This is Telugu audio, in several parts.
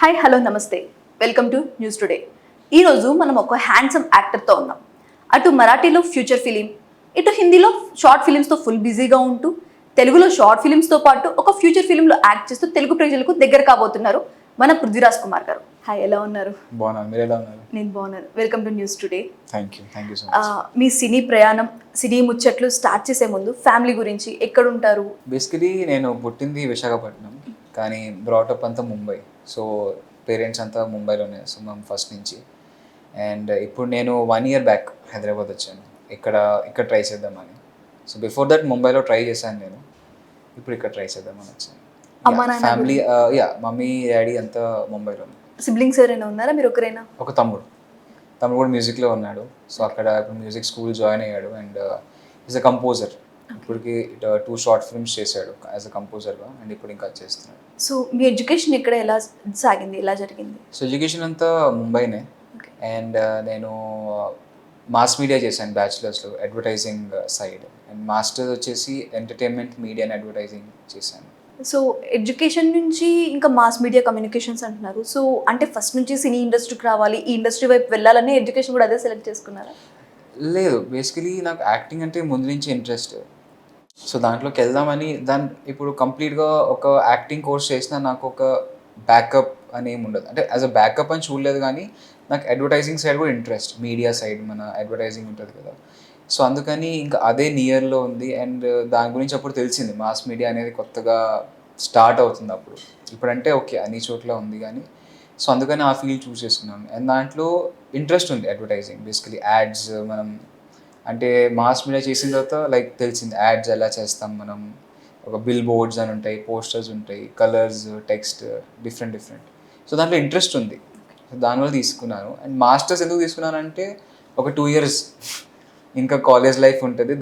హాయ్ హలో నమస్తే వెల్కమ్ టు న్యూస్ టుడే. ఈరోజు మనం ఒక హ్యాండ్సమ్ యాక్టర్తో ఉన్నాం. అటు మరాఠీలో ఫ్యూచర్ ఫిలిం, ఇటు హిందీలో షార్ట్ ఫిలిమ్స్తో ఫుల్ బిజీగా ఉంటూ తెలుగులో షార్ట్ ఫిలిమ్స్తో పాటు ఒక ఫ్యూచర్ ఫిలింలో యాక్ట్ చేస్తూ తెలుగు ప్రజలకు దగ్గర కాబోతున్నారు మన పృథ్వీరాజ్ కుమార్ గారు. హాయ్, ఎలా ఉన్నారు? బాగున్నాను, మీరు ఎలా ఉన్నారు? నేను బాగున్నాను. Welcome to news today. Thank you so much. మీ సినీ ప్రయాణం, సినీ ముచ్చట్లు స్టార్ట్ చేసే ముందు ఫ్యామిలీ గురించి, ఎక్కడుంటారు? బేసికలీ నేను పుట్టింది విశాఖపట్నం, కానీ బ్రాటప్ అంతా ముంబై. సో పేరెంట్స్ అంతా ముంబైలోనే, సో మేము ఫస్ట్ నుంచి. అండ్ ఇప్పుడు నేను 1 year బ్యాక్ హైదరాబాద్ వచ్చాను, ఇక్కడ ట్రై చేద్దామని. సో బిఫోర్ దట్ ముంబైలో ట్రై చేశాను నేను, ఇప్పుడు ఇక్కడ ట్రై చేద్దామని వచ్చాను. ఫ్యామిలీ మమ్మీ డాడీ అంతా ముంబైలోనే. సిబ్లింగ్స్ ఎవరైనా ఉన్నారా, మీరు ఒకరైనా? ఒక తమ్ముడు కూడా మ్యూజిక్లో ఉన్నాడు. సో అక్కడ ఇప్పుడు మ్యూజిక్ స్కూల్ జాయిన్ అయ్యాడు అండ్ ఈజ్ అ కంపోజర్. ఇప్పటికి 2 short films చేశాడు యాజ్ అ కంపోజర్గా, అండ్ ఇప్పుడు ఇంకా చేస్తున్నాడు. సో మీ ఎడ్యుకేషన్ ఇక్కడ ఎలా సాగింది, ఎలా జరిగింది? సో ఎడ్యుకేషన్ అంతా ముంబైనే. అండ్ నేను మాస్ మీడియా చేశాను బ్యాచిలర్స్లో, అడ్వర్టైజింగ్ సైడ్. అండ్ మాస్టర్స్ వచ్చేసి ఎంటర్టైన్మెంట్ మీడియా అండ్ అడ్వర్టైజింగ్ చేశాను. సో ఎడ్యుకేషన్ నుంచి ఇంకా మాస్ మీడియా కమ్యూనికేషన్స్ అంటున్నారు. సో అంటే ఫస్ట్ నుంచి సినీ ఇండస్ట్రీకి రావాలి, ఈ ఇండస్ట్రీ వైపు వెళ్ళాలని ఎడ్యుకేషన్ కూడా అదే సెలెక్ట్ చేసుకున్నారా? లేదు, బేసికలీ నాకు యాక్టింగ్ అంటే ముందు నుంచి ఇంట్రెస్ట్. సో దాంట్లోకి వెళ్దామని ఇప్పుడు కంప్లీట్గా ఒక యాక్టింగ్ కోర్స్ చేసినా నాకు ఒక బ్యాకప్ అని ఏమి ఉండదు. అంటే యాజ్ అ బ్యాకప్ అని చూడలేదు, కానీ నాకు అడ్వర్టైజింగ్ సైడ్ కూడా ఇంట్రెస్ట్, మీడియా సైడ్ మన అడ్వర్టైజింగ్ ఉంటుంది కదా. సో అందుకని ఇంకా అదే నియర్లో ఉంది. అండ్ దాని గురించి అప్పుడు తెలిసింది మాస్ మీడియా అనేది కొత్తగా స్టార్ట్ అవుతుంది అప్పుడు. ఇప్పుడంటే ఓకే అన్ని చోట్ల ఉంది కానీ, సో అందుకని ఆ ఫీల్డ్ చూస్ చేసుకున్నాను. అండ్ దాంట్లో ఇంట్రెస్ట్ ఉంది అడ్వర్టైజింగ్, బేసికలీ యాడ్స్. మనం అంటే మాస్ మీడియా చేసిన తర్వాత లైక్ తెలిసింది యాడ్స్ ఎలా చేస్తాం మనం. ఒక బిల్ బోర్డ్స్ అని ఉంటాయి, పోస్టర్స్ ఉంటాయి, కలర్స్, టెక్స్ట్, డిఫరెంట్. సో దాంట్లో ఇంట్రెస్ట్ ఉంది, సో దానివల్ల తీసుకున్నాను. అండ్ మాస్టర్స్ ఎందుకు తీసుకున్నానంటే ఒక 2 years ఇంకా కాలేజ్ లైఫ్ ఉంటుంది,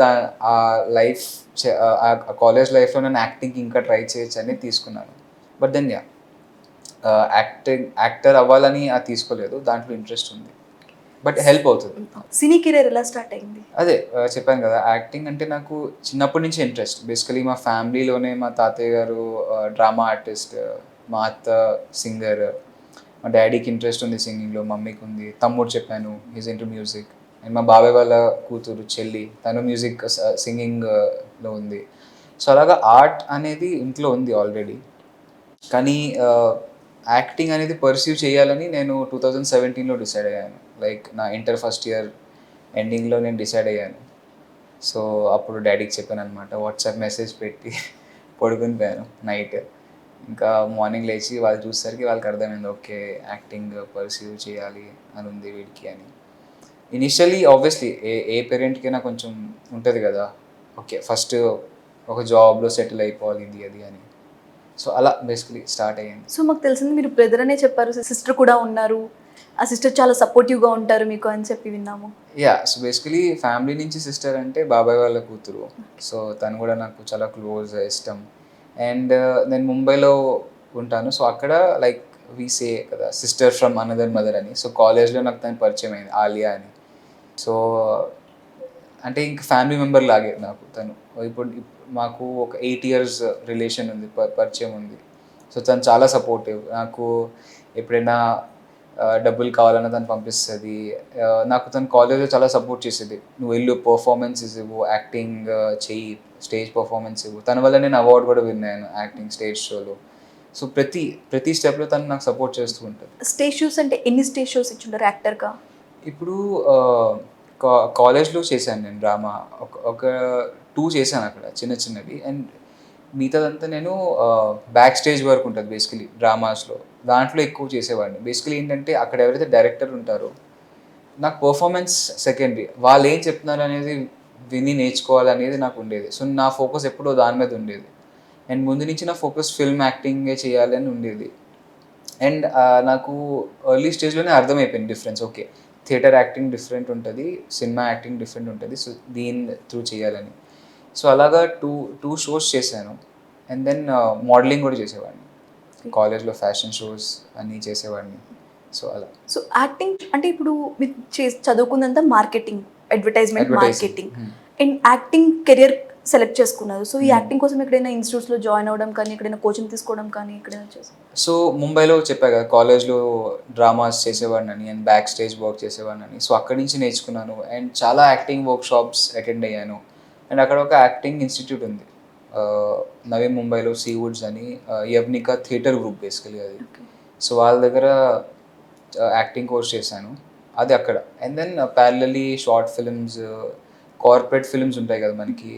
ఆ లైఫ్ ఆ కాలేజ్ లైఫ్లో నేను యాక్టింగ్కి ఇంకా ట్రై చేయొచ్చు అని తీసుకున్నాను. బట్ దెన్ యాక్టర్ అవ్వాలని అది తీసుకోలేదు, దాంట్లో ఇంట్రెస్ట్ ఉంది, బట్ హెల్ప్ అవుతుంది. సినీ కెరీర్ ఎలా స్టార్ట్ అయింది? అదే చెప్పాను కదా, యాక్టింగ్ అంటే నాకు చిన్నప్పటి నుంచి ఇంట్రెస్ట్. బేసికలీ మా ఫ్యామిలీలోనే మా తాతయ్య గారు డ్రామా ఆర్టిస్ట్, మా అత్త సింగర్, మా డాడీకి ఇంట్రెస్ట్ ఉంది సింగింగ్లో, మమ్మీకి ఉంది, తమ్ముడు చెప్పాను ఈజ్ ఇంటూ మ్యూజిక్. అండ్ మా బాబాయ్ వాళ్ళ కూతురు చెల్లి, తను మ్యూజిక్ సింగింగ్లో ఉంది. సో అలాగా ఆర్ట్ అనేది ఇంట్లో ఉంది ఆల్రెడీ. కానీ యాక్టింగ్ అనేది పర్సీవ్ చేయాలని నేను 2017లో డిసైడ్ అయ్యాను. లైక్ నా ఇంటర్ ఫస్ట్ ఇయర్ ఎండింగ్లో నేను డిసైడ్ అయ్యాను. సో అప్పుడు డాడీకి చెప్పాను అనమాట, వాట్సాప్ మెసేజ్ పెట్టి పడుకుని పోయాను నైట్. ఇంకా మార్నింగ్ లేచి వాళ్ళు చూసేసరికి వాళ్ళకి అర్థమైంది, ఓకే యాక్టింగ్ పర్సీవ్ చేయాలి అని ఉంది వీడికి అని. ఇనిషియలీ ఆబ్వియస్లీ ఏ పేరెంట్కైనా కొంచెం ఉంటుంది కదా, ఓకే ఫస్ట్ ఒక జాబ్లో సెటిల్ అయిపోవాలి ఇది అది అని. సో అలా బేసికలీ స్టార్ట్ అయ్యింది. సో మాకు తెలిసింది మీరు బ్రదర్ అనే చెప్పారు, సిస్టర్ కూడా ఉన్నారు, ఆ సిస్టర్ చాలా సపోర్టివ్గా ఉంటారు మీకు అని చెప్పి విన్నాము. సో బేసికలీ ఫ్యామిలీ నుంచి సిస్టర్ అంటే బాబాయ్ వాళ్ళ కూతురు. సో తను కూడా నాకు చాలా క్లోజ్, ఇష్టం. అండ్ నేను ముంబైలో ఉంటాను, సో అక్కడ లైక్ వి సే కదా సిస్టర్ ఫ్రమ్ అనదర్ మదర్ అని. సో కాలేజ్లో నాకు తను పరిచయం అయింది, ఆలియా అని. సో అంటే ఇంక ఫ్యామిలీ మెంబర్ లాగే నాకు తను. ఇప్పుడు మాకు ఒక 8 years రిలేషన్ ఉంది, పరిచయం ఉంది. సో తను చాలా సపోర్టివ్. నాకు ఎప్పుడైనా డబ్బులు కావాలన్నా తను పంపిస్తుంది. నాకు తను కాలేజ్లో చాలా సపోర్ట్ చేసేది, నువ్వు వెళ్ళు పర్ఫార్మెన్సెస్ ఇవ్వు, యాక్టింగ్ చెయ్యి, స్టేజ్ పర్ఫార్మెన్స్ ఇవ్వు. తన వల్ల నేను అవార్డు కూడా విన్నాను యాక్టింగ్ స్టేజ్ షోలో. సో ప్రతి స్టెప్లో తను నాకు సపోర్ట్ చేస్తూ ఉంటుంది. స్టేజ్ షోస్ అంటే ఎన్ని స్టేజ్ షోస్ ఇచ్చింటారు యాక్టర్గా? ఇప్పుడు కాలేజ్లో చేశాను నేను డ్రామా, ఒక 2 చేశాను అక్కడ చిన్నవి. అండ్ మిగతాదంతా నేను బ్యాక్ స్టేజ్ వర్క్ ఉంటుంది బేసికలీ డ్రామాస్లో, దాంట్లో ఎక్కువ చేసేవాడిని. బేసికలీ ఏంటంటే అక్కడ ఎవరైతే డైరెక్టర్ ఉంటారో నాకు పర్ఫార్మెన్స్ సెకండరీ, వాళ్ళు ఏం చెప్తున్నారు అనేది విని నేర్చుకోవాలనేది నాకు ఉండేది. సో నా ఫోకస్ ఎప్పుడూ దాని మీద ఉండేది. అండ్ ముందు నుంచి నా ఫోకస్ ఫిల్మ్ యాక్టింగే చేయాలని ఉండేది. అండ్ నాకు ఎర్లీ స్టేజ్లోనే అర్థమైపోయింది difference. Okay theatre acting different ఉంటుంది, సినిమా యాక్టింగ్ డిఫరెంట్ ఉంటుంది, సో దీని త్రూ చేయాలని. సో అలాగా టూ షోస్ చేశాను. అండ్ దెన్ మోడలింగ్ కూడా చేసేవాడిని, కాలేజ్లో ఫ్యాషన్ షోస్ అన్నీ చేసేవాడిని. సో అలా. సో యాక్టింగ్ అంటే ఇప్పుడు మీరు చదువుకున్నంత marketing, advertisement marketing, and acting career select చేసుకున్నారు. సో ఈ యాక్టింగ్ కోసం ఎక్కడైనా ఇన్స్టిట్యూట్స్లో జాయిన్ అవ్వడం కానీ, ఎక్కడైనా కోచింగ్ తీసుకోవడం కానీ ఎక్కడైనా చేశారు? సో ముంబైలో చెప్పా కదా, కాలేజ్లో డ్రామాస్ చేసేవాడిని అండ్ బ్యాక్ స్టేజ్ వర్క్ చేసేవాడిని. సో అక్కడి నుంచి నేర్చుకున్నాను అండ్ చాలా యాక్టింగ్ వర్క్ షాప్స్ అటెండ్ అయ్యాను. అండ్ అక్కడ ఒక యాక్టింగ్ ఇన్స్టిట్యూట్ ఉంది, నవీ ముంబైలో సీవుడ్స్ అని, యవ్నికా థియేటర్ గ్రూప్ బేసికలీ అది. సో వాళ్ళ దగ్గర యాక్టింగ్ కోర్స్ చేశాను, అది అక్కడ. And then parallelly short films, corporate films ఉంటాయి కదా మనకి,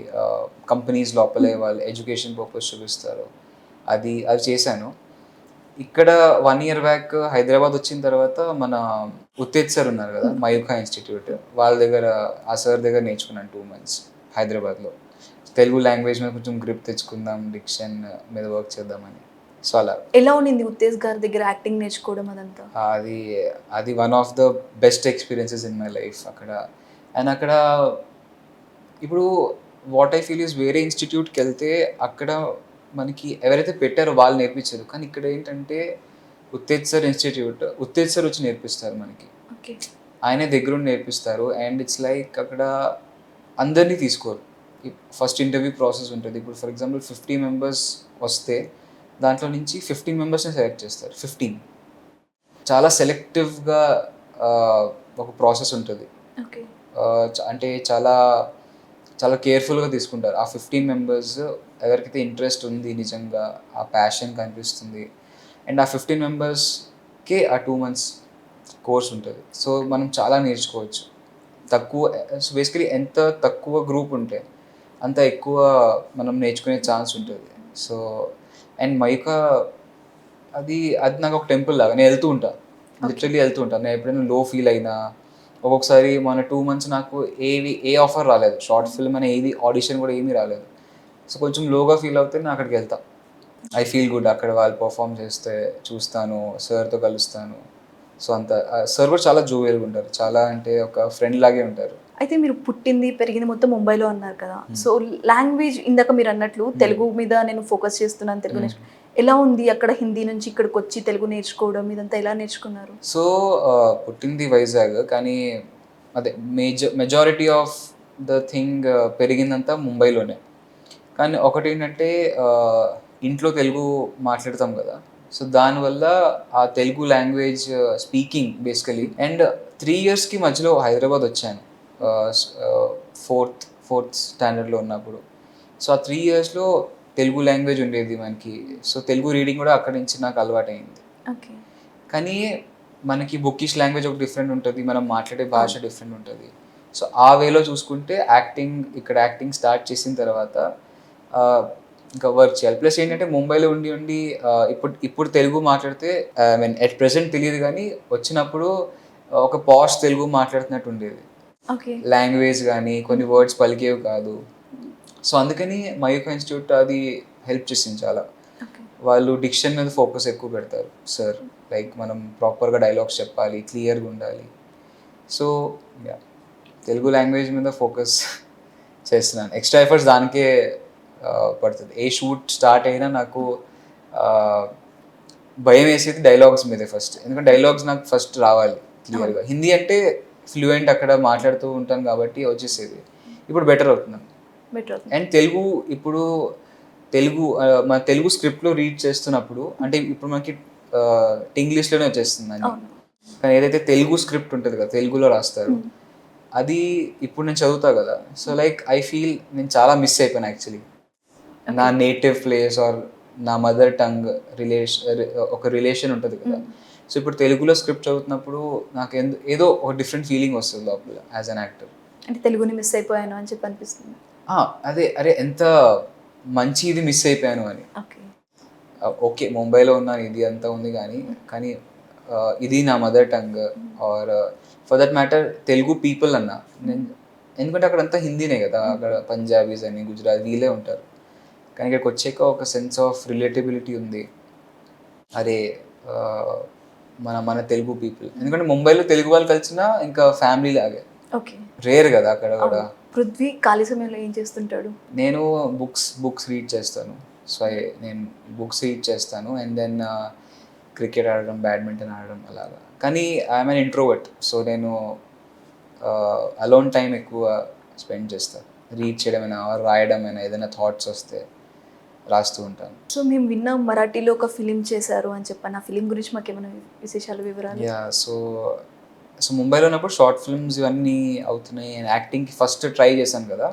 కంపెనీస్ లోపలే వాళ్ళు ఎడ్యుకేషన్ పర్పస్ చూపిస్తారు, అది చేశాను. ఇక్కడ 1 year బ్యాక్ హైదరాబాద్ వచ్చిన తర్వాత మన ఉత్తేజ్ సార్ ఉన్నారు కదా, మయూఖా ఇన్స్టిట్యూట్, వాళ్ళ దగ్గర ఆ సార్ దగ్గర నేర్చుకున్నాను 2 months హైదరాబాద్లో. తెలుగు లాంగ్వేజ్ మీద కొంచెం గ్రిప్ తెచ్చుకుందాం, డిక్షన్ మీద వర్క్ చేద్దామని. సో అలా. ఎలా ఉండింది ఉత్తేజ్ గారి దగ్గర యాక్టింగ్ నేర్చుకోవడం అదంతా? అది one of the best experiences in my life అక్కడ. అండ్ అక్కడ ఇప్పుడు వాట్ ఐ ఫీల్ ఈస్, వేరే ఇన్స్టిట్యూట్కి వెళ్తే అక్కడ మనకి ఎవరైతే పెట్టారో వాళ్ళు నేర్పించారు, కానీ ఇక్కడ ఏంటంటే Uttej sir institute, Uttej sir వచ్చి నేర్పిస్తారు మనకి, ఓకే, ఆయనే దగ్గరుండి నేర్పిస్తారు. అండ్ ఇట్స్ లైక్ అక్కడ అందరినీ తీసుకోరు, ఫస్ట్ ఇంటర్వ్యూ ప్రాసెస్ ఉంటుంది. ఇప్పుడు ఫర్ ఎగ్జాంపుల్ 50 members వస్తే దాంట్లో నుంచి 15 membersని సెలెక్ట్ చేస్తారు. 15 చాలా సెలెక్టివ్గా ఒక ప్రాసెస్ ఉంటుంది. ఓకే, అంటే చాలా చాలా కేర్ఫుల్గా తీసుకుంటారు. ఆ 15 members ఎవరికైతే ఇంట్రెస్ట్ ఉంది, నిజంగా ఆ ప్యాషన్ కనిపిస్తుంది, అండ్ ఆ 15 membersకే ఆ 2 months కోర్స్ ఉంటుంది. సో మనం చాలా నేర్చుకోవచ్చు. సో బేసికలీ ఎంత తక్కువ గ్రూప్ ఉంటే అంత ఎక్కువ మనం నేర్చుకునే ఛాన్స్ ఉంటుంది. సో అండ్ మైకా అది నాకు ఒక టెంపుల్ లాగా, నేను వెళ్తూ ఉంటాను, లిటరలీ వెళ్తూ ఉంటాను. నేను ఎప్పుడైనా లో ఫీల్ అయినా, ఒక్కొక్కసారి మన 2 months నాకు ఏ ఆఫర్ రాలేదు, షార్ట్ ఫిల్మ్ అనే ఏది ఆడిషన్ కూడా ఏమీ రాలేదు. సో కొంచెం లోగా ఫీల్ అవుతే నేను అక్కడికి వెళ్తా, ఐ ఫీల్ గుడ్. అక్కడ వాళ్ళు పర్ఫామ్ చేస్తే చూస్తాను, సార్తో కలుస్తాను. సో అంత సార్ కూడా చాలా జోవియల్గా ఉంటారు, చాలా అంటే ఒక ఫ్రెండ్ లాగే ఉంటారు. అయితే మీరు పుట్టింది పెరిగింది మొత్తం ముంబైలో అన్నారు కదా, సో లాంగ్వేజ్ ఇందాక మీరు అన్నట్లు తెలుగు మీద నేను ఫోకస్ చేస్తున్నాను, తెలుగు ఎలా ఉంది అక్కడ హిందీ నుంచి ఇక్కడికి వచ్చి తెలుగు నేర్చుకోవడం ఇదంతా ఎలా నేర్చుకున్నారు? సో పుట్టింది వైజాగ్, కానీ అదే మెజారిటీ ఆఫ్ ద థింగ్ పెరిగిందంతా ముంబైలోనే. కానీ ఒకటి ఏంటంటే ఇంట్లో తెలుగు మాట్లాడతాం కదా, సో దానివల్ల ఆ Telugu language speaking basically. And 3 yearsకి మధ్యలో హైదరాబాద్ వచ్చాను, ఫోర్త్ స్టాండర్డ్లో ఉన్నప్పుడు. సో ఆ 3 yearsలో తెలుగు లాంగ్వేజ్ ఉండేది మనకి. సో తెలుగు రీడింగ్ కూడా అక్కడి నుంచి నాకు అలవాటైంది. ఓకే, కానీ మనకి బుకిష్ లాంగ్వేజ్ ఒక డిఫరెంట్ ఉంటుంది, మనం మాట్లాడే భాష డిఫరెంట్ ఉంటుంది. సో ఆ వేలో చూసుకుంటే ఇక్కడ యాక్టింగ్ స్టార్ట్ చేసిన తర్వాత ఇంకా వర్క్ చేయాలి. ప్లస్ ఏంటంటే ముంబైలో ఉండి ఇప్పుడు తెలుగు మాట్లాడితే ఐ మీన్ ఎట్ ప్రెసెంట్ తెలియదు, కానీ వచ్చినప్పుడు ఒక పాష్ తెలుగు మాట్లాడుతున్నట్టు ఉండేది. ఓకే, లాంగ్వేజ్ కానీ కొన్ని వర్డ్స్ పలికేవి కాదు. సో అందుకని మయూఖా ఇన్స్టిట్యూట్ అది హెల్ప్ చేసింది చాలా. వాళ్ళు డిక్షన్ మీద ఫోకస్ ఎక్కువ పెడతారు సార్, లైక్ మనం ప్రాపర్గా డైలాగ్స్ చెప్పాలి, క్లియర్గా ఉండాలి. సో తెలుగు లాంగ్వేజ్ మీద ఫోకస్ చేస్తున్నాను, ఎక్స్ట్రా ఎఫర్ట్స్ దానికే పడుతుంది. ఏ షూట్ స్టార్ట్ అయినా నాకు భయం వేసేది డైలాగ్స్ మీదే ఫస్ట్, ఎందుకంటే డైలాగ్స్ నాకు ఫస్ట్ రావాలి క్లియర్గా. హిందీ అంటే ఫ్లూయెంట్ అక్కడ మాట్లాడుతూ ఉంటాను కాబట్టి వచ్చేసేది, ఇప్పుడు బెటర్ అవుతున్నాను. అండ్ ఇప్పుడు మన తెలుగు స్క్రిప్ట్లో రీడ్ చేస్తున్నప్పుడు, అంటే ఇప్పుడు మనకి ఇంగ్లీష్లోనే వచ్చేస్తుంది అని, కానీ ఏదైతే తెలుగు స్క్రిప్ట్ ఉంటుంది కదా, తెలుగులో రాస్తారు, అది ఇప్పుడు నేను చదువుతా కదా. సో లైక్ ఐ ఫీల్ నేను చాలా మిస్ అయిపోయాను యాక్చువల్లీ, నా నేటివ్ ప్లేస్ ఆర్ నా మదర్ టంగ్ ఒక రిలేషన్ ఉంటుంది కదా. సో ఇప్పుడు తెలుగులో స్క్రిప్ట్ చదువుతున్నప్పుడు నాకు ఏదో ఒక డిఫరెంట్ ఫీలింగ్ వస్తుంది లోపల యాజ్ అన్ యాక్టర్. అంటే తెలుగుని మిస్ అయిపోయాను అని చెప్పి అనిపిస్తుంది. అరే ఎంత మంచి ఇది మిస్ అయిపోయాను అని. ఓకే ముంబైలో ఉన్నాను, ఇది అంతా ఉంది, కానీ ఇది నా mother tongue or for that matter Telugu people అన్నా నేను, ఎందుకంటే అక్కడ అంతా హిందీనే కదా, అక్కడ పంజాబీస్ అని గుజరాత్ వీళ్ళే ఉంటారు. కానీ ఇక్కడికి వచ్చాక ఒక సెన్స్ ఆఫ్ రిలేటబిలిటీ ఉంది, అరే మన తెలుగు పీపుల్. ఎందుకంటే ముంబైలో తెలుగు వాళ్ళు కలిసినా ఇంకా ఫ్యామిలీ లాగే, రేర్ కదా అక్కడ కూడా. పృథ్వీ ఖాళీ సమయంలో ఏం చేస్తుంటాడు? నేను బుక్స్ రీడ్ చేస్తాను. సో నేను బుక్స్ రీడ్ చేస్తాను అండ్ దెన్ క్రికెట్ ఆడడం, బ్యాడ్మింటన్ ఆడడం అలాగా. కానీ ఐఎమ్ అన్ ఇంట్రోవర్ట్, సో నేను అలోన్ టైం ఎక్కువ స్పెండ్ చేస్తాను. రీడ్ చేయడమైనా రాయడమైనా ఏదైనా థాట్స్ వస్తే రాస్తూ ఉంటాను. సో మేము విన్నాం మరాఠీలో ఒక ఫిలిం చేశారు అని చెప్పాను. ఆ ఫిలిం గురించి మాకు ఏమైనా విశేషాలు, వివరాలు? యా సో ముంబైలో ఉన్నప్పుడు షార్ట్ ఫిల్మ్స్ ఇవన్నీ అవుతున్నాయి. నేను యాక్టింగ్కి ఫస్ట్ ట్రై చేశాను కదా.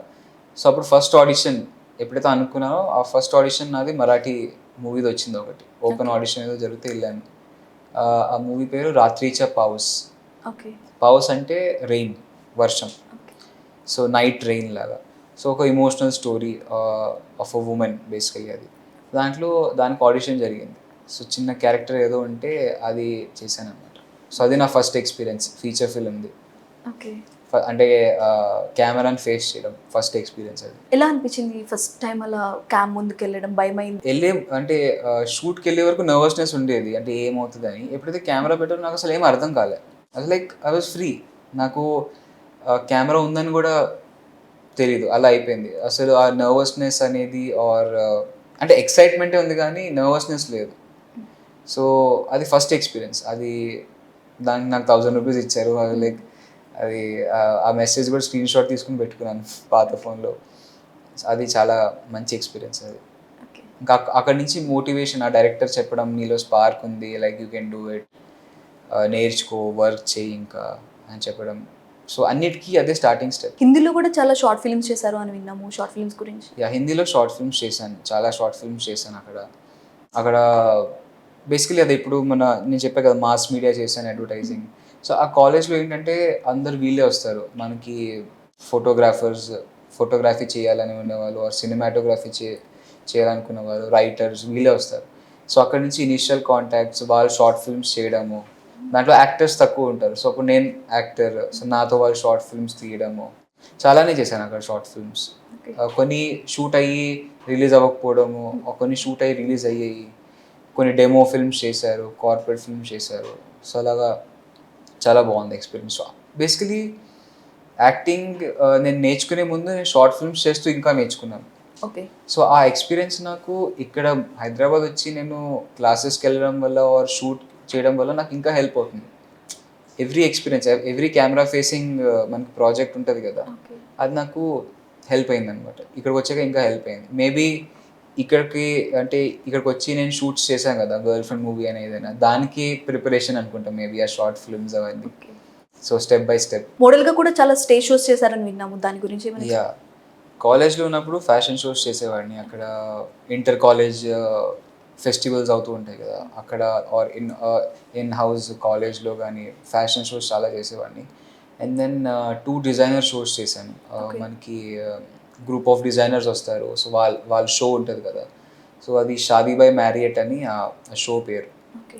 సో అప్పుడు ఫస్ట్ ఆడిషన్ ఎప్పుడైతే అనుకున్నానో ఆ ఫస్ట్ ఆడిషన్ నాది మరాఠీ మూవీది వచ్చింది ఒకటి. ఓపెన్ ఆడిషన్ ఏదో జరిగితే వెళ్ళాను. ఆ మూవీ పేరు రాత్రిచ పావుస్. ఓకే. పావుస్ అంటే రెయిన్, వర్షం. సో నైట్ రెయిన్ లాగా. సో ఒక emotional story of a women basically అది. దానికి ఆడిషన్ జరిగింది. సో చిన్న క్యారెక్టర్ ఏదో ఉంటే అది చేశాను అనమాట. సో అది నా ఫస్ట్ ఎక్స్పీరియన్స్ ఫీచర్ ఫిల్మ్ది. ఓకే. అంటే కెమెరాని ఫేస్ చేయడం ఫస్ట్ ఎక్స్పీరియన్స్ అది. ఎలా అనిపించింది ఫస్ట్ టైం అలా క్యామ్ ముందుకు వెళ్ళడం? భయమైంది? అంటే షూట్కి వెళ్ళే వరకు నర్వస్నెస్ ఉండేది, అంటే ఏమవుతుందని. ఎప్పుడైతే కెమెరా పెట్టారో నాకు అసలు ఏం అర్థం కాలే. అది లైక్ ఐ వాజ్ ఫ్రీ. నాకు కెమెరా ఉందని కూడా తెలీదు, అలా అయిపోయింది. అసలు ఆ నర్వస్నెస్ అనేది అంటే ఎక్సైట్మెంటే ఉంది కానీ నర్వస్నెస్ లేదు. సో అది ఫస్ట్ ఎక్స్పీరియన్స్. దానికి నాకు 1000 రూపీస్ ఇచ్చారు. అది లైక్ ఆ మెసేజ్ కూడా స్క్రీన్ షాట్ తీసుకుని పెట్టుకున్నాను పాత ఫోన్లో. అది చాలా మంచి ఎక్స్పీరియన్స్ అది. ఇంకా అక్కడి నుంచి మోటివేషన్, ఆ డైరెక్టర్ చెప్పడం నీలో స్పార్క్ ఉంది, like you can do it, నేర్చుకో, వర్క్ చేయి ఇంకా అని చెప్పడం. సో అన్నిటికీ అదే స్టార్టింగ్ స్టెప్. హిందీలో కూడా చాలా షార్ట్ ఫిల్మ్స్ చేశారు అని విన్నాము. షార్ట్ ఫిల్మ్స్ గురించి? హిందీలో షార్ట్ ఫిల్మ్స్ చేశాను, చాలా షార్ట్ ఫిల్మ్స్ చేశాను. అక్కడ బేసికలీ అది ఇప్పుడు నేను చెప్పా కదా, మాస్ మీడియా చేశాను, అడ్వర్టైజింగ్. సో ఆ కాలేజ్లో ఏంటంటే అందరు వీళ్ళే వస్తారు మనకి, ఫోటోగ్రఫీ చేయాలని ఉండేవాళ్ళు, సినిమాటోగ్రఫీ చేయాలనుకున్న వాళ్ళు, రైటర్స్ వీళ్ళే వస్తారు. సో అక్కడ నుంచి ఇనిషియల్ కాంటాక్ట్స్, వాళ్ళు షార్ట్ ఫిల్మ్స్ చేయడము. దాంట్లో యాక్టర్స్ తక్కువ ఉంటారు. సో అప్పుడు నేను యాక్టర్, సో నాతో వాళ్ళు షార్ట్ ఫిల్మ్స్ తీయడము చాలానే చేశాను అక్కడ షార్ట్ ఫిల్మ్స్. కొన్ని షూట్ అయ్యి రిలీజ్ అవ్వకపోవడము, కొన్ని షూట్ అయ్యి రిలీజ్ అయ్యాయి, కొన్ని డెమో ఫిల్మ్స్ చేశారు, కార్పొరేట్ ఫిల్మ్స్ చేశారు. సో అలాగా చాలా బాగుంది ఎక్స్పీరియన్స్. బేసికలీ యాక్టింగ్ నేను నేర్చుకునే ముందు నేను షార్ట్ ఫిల్మ్స్ చేస్తూ ఇంకా నేర్చుకున్నాను. ఓకే. సో ఆ ఎక్స్పీరియన్స్ నాకు ఇక్కడ హైదరాబాద్ వచ్చి నేను క్లాసెస్కి వెళ్ళడం వల్ల ఆర్ షూట్ చేయడం వల్ల నాకు ఇంకా హెల్ప్ అవుతుంది. Every experience, every camera facing మనకి ప్రాజెక్ట్ ఉంటుంది కదా, అది నాకు హెల్ప్ అయింది అనమాట. ఇక్కడికి వచ్చాక ఇంకా హెల్ప్ అయింది. మేబీ ఇక్కడికి వచ్చి నేను షూట్స్ చేశాను కదా, గర్ల్ ఫ్రెండ్ మూవీ అని ఏదైనా, దానికి ప్రిపరేషన్ అనుకుంటా మేబీ ఆ షార్ట్ ఫిల్మ్స్ అవన్నీ. So step by step. మోడల్గా కూడా చాలా స్టేజ్ షోస్ చేశారని విన్నాము, దాని గురించి ఏమైనా? యా, కాలేజ్లో ఉన్నప్పుడు ఫ్యాషన్ షోస్ చేసేవాడిని. అక్కడ ఇంటర్ కాలేజ్ ఫెస్టివల్స్ అవుతూ ఉంటాయి కదా, అక్కడ ఆర్ ఇన్ హౌస్ కాలేజ్లో కానీ ఫ్యాషన్ షోస్ చాలా చేసేవాడిని. అండ్ దెన్ 2 డిజైనర్ షోస్ చేశాను. మనకి గ్రూప్ ఆఫ్ డిజైనర్స్ వస్తారు, సో వాళ్ళ షో ఉంటుంది కదా. సో అది షాదీ బై మ్యారియట్ అని ఆ షో పేరు.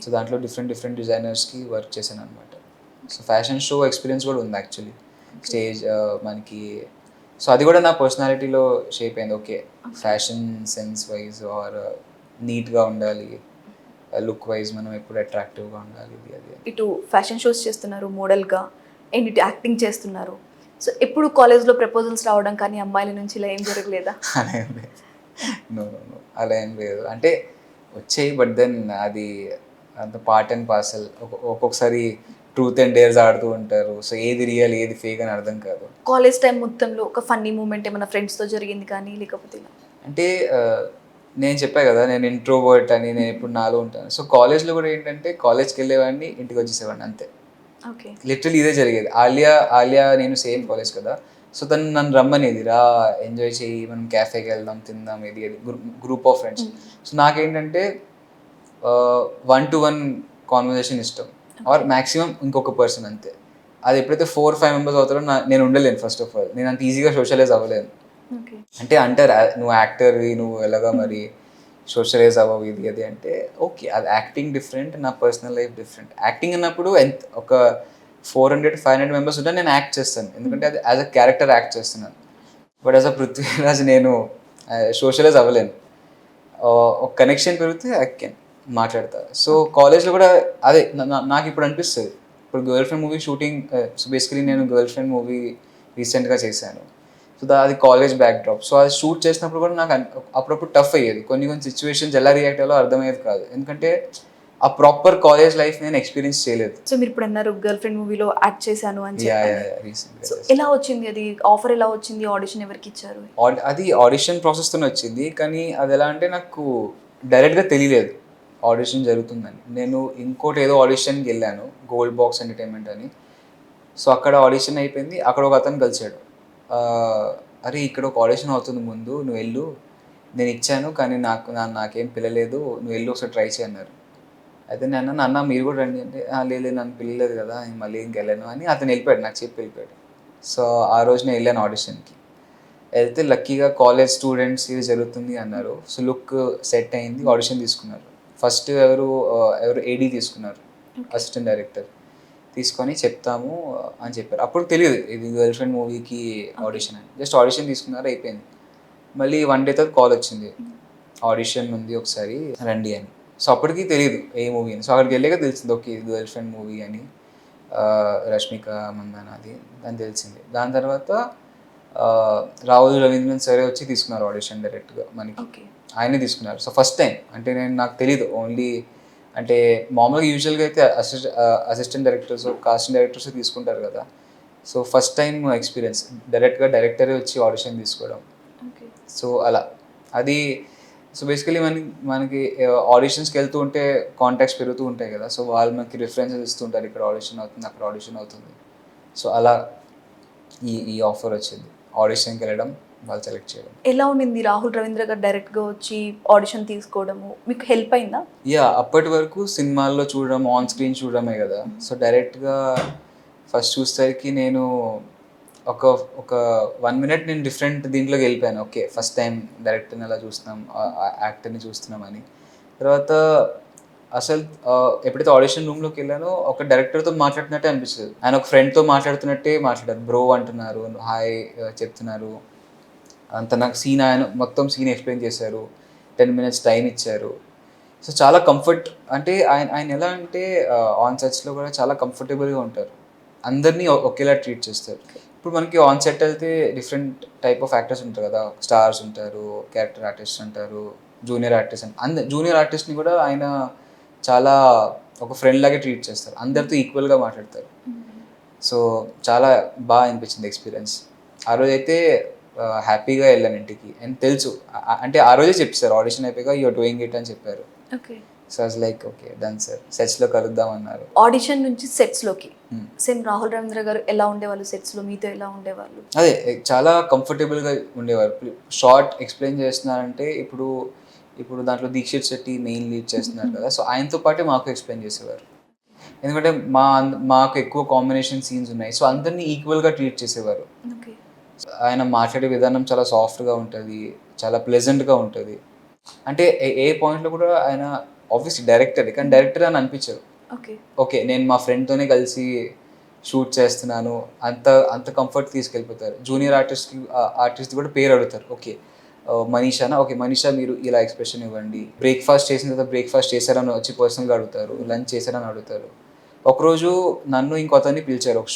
సో దాంట్లో డిఫరెంట్ డిజైనర్స్కి వర్క్ చేశాను అనమాట. సో ఫ్యాషన్ షో ఎక్స్పీరియన్స్ కూడా ఉంది యాక్చువల్లీ, స్టేజ్ మనకి. సో అది కూడా నా పర్సనాలిటీలో షేప్ అయింది. Okay, fashion sense wise or నీట్గా ఉండాలి, లుక్ వైజ్ మనం ఎప్పుడు అట్రాక్టివ్గా ఉండాలి. అది ఇటు ఫ్యాషన్ షోస్ చేస్తున్నారు, మోడల్గా, అండ్ ఇటు యాక్టింగ్ చేస్తున్నారు. సో ఎప్పుడు కాలేజ్లో ప్రపోజల్స్ రావడం కానీ అమ్మాయిల నుంచి ఇలా ఏం జరగలేదా? అలా ఏం లేదు. నో, అలా ఏం లేదు. అంటే వచ్చాయి, బట్ దెన్ అది అంత పార్ట్ అండ్ పార్సల్. ఒక్కొక్కసారి ట్రూత్ అండ్ డేర్స్ ఆడుతూ ఉంటారు. సో ఏది రియల్ ఏది ఫేక్ అని అర్థం కాదు. కాలేజ్ టైం మొత్తంలో ఒక ఫన్నీ మూమెంట్ ఏమైనా ఫ్రెండ్స్తో జరిగింది కానీ, లేకపోతే అంటే నేను చెప్పా కదా, నేను ఇంట్రోవర్ట్ అని, నేను ఎప్పుడు నాలో ఉంటాను. సో కాలేజ్లో కూడా ఏంటంటే కాలేజ్కి వెళ్ళేవాడిని, ఇంటికి వచ్చేసేవాడిని అంతే. ఓకే. లిటరలీ ఇదే జరిగేది. ఆలియా నేను సేమ్ కాలేజ్ కదా. సో తను నన్ను రమ్మనేది, రా ఎంజాయ్ చేయి, మనం క్యాఫేకి వెళ్దాం, తిందాం, ఇది గ్రూప్ ఆఫ్ ఫ్రెండ్స్. సో నాకేంటంటే 1-to-1 కాన్వర్జేషన్ ఇష్టం, ఆర్ మ్యాక్సిమం ఇంకొక పర్సన్ అంతే. అది ఎప్పుడైతే 4-5 మెంబర్స్ అవుతారో నేను ఉండలేను. ఫస్ట్ ఆఫ్ ఆల్ నేను అంత ఈజీగా సోషలైజ్ అవ్వలేను. అంటే అంటారు నువ్వు యాక్టర్వి, నువ్వు ఎలాగా మరి సోషలైజ్ అవ్వవు ఇది అది అంటే, ఓకే, అది యాక్టింగ్ డిఫరెంట్, నా పర్సనల్ లైఫ్ డిఫరెంట్. యాక్టింగ్ అన్నప్పుడు ఒక 400-500 మెంబర్స్ ఉంటే నేను యాక్ట్ చేస్తాను, ఎందుకంటే అది యాజ్ అ క్యారెక్టర్ యాక్ట్ చేస్తున్నాను. బట్ యాజ్ అ పృథ్వీరాజ్ నేను సోషలైజ్ అవ్వలేను. ఒక కనెక్షన్ పెరిగితే మాట్లాడతా. సో కాలేజ్లో కూడా అదే నాకు ఇప్పుడు అనిపిస్తుంది. ఇప్పుడు girl friend movie shooting, so basically నేను గర్ల్ ఫ్రెండ్ మూవీ రీసెంట్గా చేశాను. సో అది కాలేజ్ బ్యాక్డ్రాప్. సో అది షూట్ చేసినప్పుడు కూడా నాకు అప్పుడప్పుడు టఫ్ అయ్యేది. కొన్ని సిచ్యువేషన్స్ ఎలా రియాక్ట్ అయ్యాలో అర్థమయ్యేది కాదు, ఎందుకంటే ఆ ప్రాపర్ కాలేజ్ లైఫ్ నేను ఎక్స్పీరియన్స్ చేయలేదు. సో మీరు ఇప్పుడు అన్నారు గర్ల్ ఫ్రెండ్ మూవీలో యాక్ట్ చేశాను అని యా చెప్పి. యా యా రీసెంట్గా సో ఎలా వచ్చింది అది ఆఫర్, ఎలా వచ్చింది, ఆడిషన్ ఎవరికి ఇచ్చారు? అది ఆడిషన్ ప్రాసెస్తోనే వచ్చింది, కానీ అది ఎలా అంటే నాకు డైరెక్ట్గా తెలియలేదు ఆడిషన్ జరుగుతుందని. నేను ఇంకోటి ఏదో ఆడిషన్కి వెళ్ళాను, గోల్డ్ బాక్స్ ఎంటర్టైన్మెంట్ అని. సో అక్కడ ఆడిషన్ అయిపోయింది, అక్కడ ఒక అతను కలిసాడు. అరే ఇక్కడ ఒక ఆడిషన్ అవుతుంది ముందు, నువ్వు వెళ్ళు, నేను ఇచ్చాను కానీ నాకేం పిల్లలేదు, నువ్వు వెళ్ళి ఒకసారి ట్రై చేయన్నారు. అయితే నేను అన్నాను, అన్న మీరు కూడా రండి అంటే, లేదు నన్ను పిల్లలేదు కదా మళ్ళీ ఇంకెళ్ళాను అని అతను వెళ్ళిపోయాడు, నాకు చెప్పి వెళ్ళిపోయాడు. సో ఆ రోజు నేను వెళ్ళాను ఆడిషన్కి. వెళ్తే లక్కీగా కాలేజ్ స్టూడెంట్స్ ఇది జరుగుతుంది అన్నారు. సో లుక్ సెట్ అయింది, ఆడిషన్ తీసుకున్నారు. ఫస్ట్ ఎవరు ఏడీ తీసుకున్నారు, అసిస్టెంట్ డైరెక్టర్ తీసుకొని చెప్తాము అని చెప్పారు. అప్పుడు తెలియదు ఇది గర్ల్ ఫ్రెండ్ మూవీకి ఆడిషన్ అని, జస్ట్ ఆడిషన్ తీసుకున్నారు, అయిపోయింది. మళ్ళీ 1 day తర్వాత కాల్ వచ్చింది, ఆడిషన్ ఉంది ఒకసారి రండి అని. సో అప్పటికి తెలియదు ఏ మూవీ అని. సో అక్కడికి వెళ్ళాక తెలిసింది ఓకే ఇది గర్ల్ ఫ్రెండ్ మూవీ అని, రష్మిక మందాన అది అని తెలిసింది. దాని తర్వాత రాహుల్ రవీంద్రన్ సరే వచ్చి తీసుకున్నారు ఆడిషన్ డైరెక్ట్గా మనకి, ఆయనే తీసుకున్నారు. సో ఫస్ట్ టైం అంటే నాకు తెలీదు, ఓన్లీ అంటే మామూలుగా యూజువల్గా అయితే అసిస్టెంట్ డైరెక్టర్స్ కాస్టింగ్ డైరెక్టర్స్ తీసుకుంటారు కదా. సో ఫస్ట్ టైం ఎక్స్పీరియన్స్, డైరెక్ట్గా డైరెక్టరే వచ్చి ఆడిషన్ తీసుకోవడం. సో అలా అది. సో బేసికలీ మనకి ఆడిషన్స్కి వెళ్తూ ఉంటే కాంటాక్ట్స్ పెరుగుతూ ఉంటాయి కదా. సో వాళ్ళు మనకి రిఫరెన్సెస్ ఇస్తుంటారు, ఇక్కడ ఆడిషన్ అవుతుంది, అక్కడ ఆడిషన్ అవుతుంది. సో అలా ఈ ఆఫర్ వచ్చింది, ఆడిషన్కి వెళ్ళడం, వాళ్ళు సెలెక్ట్ చేయడం. ఎలా ఉండింది రాహుల్ రవీంద్ర గారు డైరెక్ట్గా వచ్చి ఆడిషన్ తీసుకోవడము, మీకు హెల్ప్ అయిందా? యా, అప్పటి వరకు సినిమాల్లో చూడడం, ఆన్ స్క్రీన్ చూడడమే కదా. సో డైరెక్ట్గా ఫస్ట్ చూసేసరికి నేను ఒక 1 minute నేను డిఫరెంట్ దీంట్లోకి వెళ్ళిపోయాను. ఓకే ఫస్ట్ టైం డైరెక్టర్ని ఎలా చూస్తున్నాం, యాక్టర్ని చూస్తున్నాం అని. తర్వాత అసలు ఎప్పుడైతే ఆడిషన్ రూమ్లోకి వెళ్ళానో ఒక డైరెక్టర్తో మాట్లాడుతున్నట్టే అనిపించలేదు, ఆయన ఒక ఫ్రెండ్తో మాట్లాడుతున్నట్టే మాట్లాడారు. బ్రో అంటున్నారు, హాయ్ చెప్తున్నారు, అంత నాకు సీన్, ఆయన మొత్తం సీన్ ఎక్స్ప్లెయిన్ చేశారు, 10 minutes టైం ఇచ్చారు. సో చాలా కంఫర్ట్, అంటే ఆయన ఎలా అంటే ఆన్ సెట్స్లో కూడా చాలా కంఫర్టబుల్గా ఉంటారు, అందరినీ ఒకేలా ట్రీట్ చేస్తారు. ఇప్పుడు మనకి ఆన్ సెట్ వెళ్తే డిఫరెంట్ టైప్ ఆఫ్ యాక్టర్స్ ఉంటారు కదా, స్టార్స్ ఉంటారు, క్యారెక్టర్ ఆర్టిస్ట్ ఉంటారు, జూనియర్ ఆర్టిస్ట్ అని. జూనియర్ ఆర్టిస్ట్ని కూడా ఆయన చాలా ఒక ఫ్రెండ్ లాగే ట్రీట్ చేస్తారు, అందరితో ఈక్వల్గా మాట్లాడతారు. సో చాలా బాగా అనిపించింది ఎక్స్పీరియన్స్. ఆ రోజు అయితే హ్యాపీగా వెళ్ళాను ఇంటికి. అండ్ తెలుసు అంటే ఆ రోజే చెప్పారు ఆడిషన్ అయిపోయాక యూఆర్ డూయింగ్ ఇట్ అని చెప్పారు. So was like okay done sir, సెట్స్లో కలుద్దాం అన్నారు. ఆడిషన్ నుంచి సెట్స్లోకి సేమ్ రాహుల్ రవీంద్ర గారు ఎలా ఉండేవాళ్ళు సెట్స్లో, మీతో ఎలా ఉండేవాళ్ళు? అదే చాలా కంఫర్టబుల్గా ఉండేవారు. షార్ట్ ఎక్స్ప్లెయిన్ చేస్తున్నారంటే ఇప్పుడు దాంట్లో దీక్షిత్ శెట్టి మెయిన్ లీడ్ చేస్తున్నారు కదా. సో ఆయనతో పాటే మాకు ఎక్స్ప్లెయిన్ చేసేవారు, ఎందుకంటే మాకు ఎక్కువ కాంబినేషన్ సీన్స్ ఉన్నాయి. సో అందరినీ ఈక్వల్గా ట్రీట్ చేసేవారు. ఆయన మాట్లాడే విధానం చాలా సాఫ్ట్గా ఉంటుంది, చాలా ప్లెజెంట్గా ఉంటుంది. అంటే ఏ పాయింట్లో కూడా ఆయన ఆబ్వియస్లీ డైరెక్టర్, కానీ డైరెక్టర్ అని అనిపించదు. ఓకే నేను మా ఫ్రెండ్తోనే కలిసి షూట్ చేస్తున్నాను, అంత కంఫర్ట్ తీసుకెళ్ళిపోతారు. జూనియర్ ఆర్టిస్ట్ కూడా పేరు అడుగుతారు, ఓకే మనీషానా, ఓకే మనీషా మీరు ఇలా ఎక్స్ప్రెషన్ ఇవ్వండి. బ్రేక్ఫాస్ట్ చేసిన తర్వాత బ్రేక్ఫాస్ట్ చేశారని వచ్చి పర్సనల్గా అడుగుతారు, లంచ్ చేశారని అడుగుతారు. ఒకరోజు నన్ను ఇంకొతన్ని పిలిచారు ఒక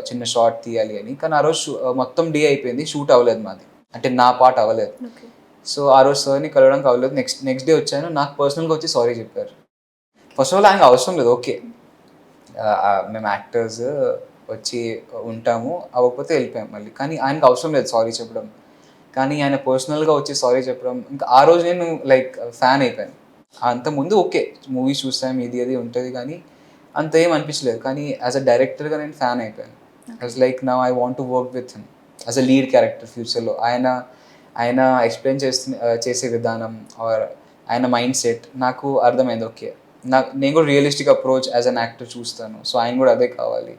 చిన్న షార్ట్ తీయాలి అని, కానీ ఆ రోజు మొత్తం డే అయిపోయింది, షూట్ అవ్వలేదు మాది, అంటే నా పాట అవ్వలేదు. సో ఆ రోజు సార్ని కలవడానికి అవ్వలేదు. నెక్స్ట్ డే వచ్చాను, నాకు పర్సనల్గా వచ్చి సారీ చెప్పారు. ఫస్ట్ ఆఫ్ ఆల్ ఆయనకు అవసరం లేదు, ఓకే మేము యాక్టర్స్ వచ్చి ఉంటాము, అవ్వకపోతే వెళ్ళిపోయాం మళ్ళీ, కానీ ఆయనకు అవసరం లేదు సారీ చెప్పడం. కానీ ఆయన పర్సనల్గా వచ్చి సారీ చెప్పడం, ఇంకా ఆ రోజు నేను లైక్ ఫ్యాన్ అయిపోయాను. అంత ముందు ఓకే మూవీస్ చూస్తాం ఇది అది ఉంటుంది, కానీ అంత ఏం అనిపించలేదు. కానీ యాజ్ అ డైరెక్టర్గా నేను ఫ్యాన్ అయిపోయాను. As like now I want to work with him as a lead character ఫ్యూచర్లో. ఆయన ఎక్స్ప్లెయిన్ చేసే విధానం ఆర్ ఆయన మైండ్ సెట్ నాకు అర్థమైంది. ఓకే నేను కూడా realistic approach as an actor చూస్తాను, సో ఆయన కూడా అదే కావాలి.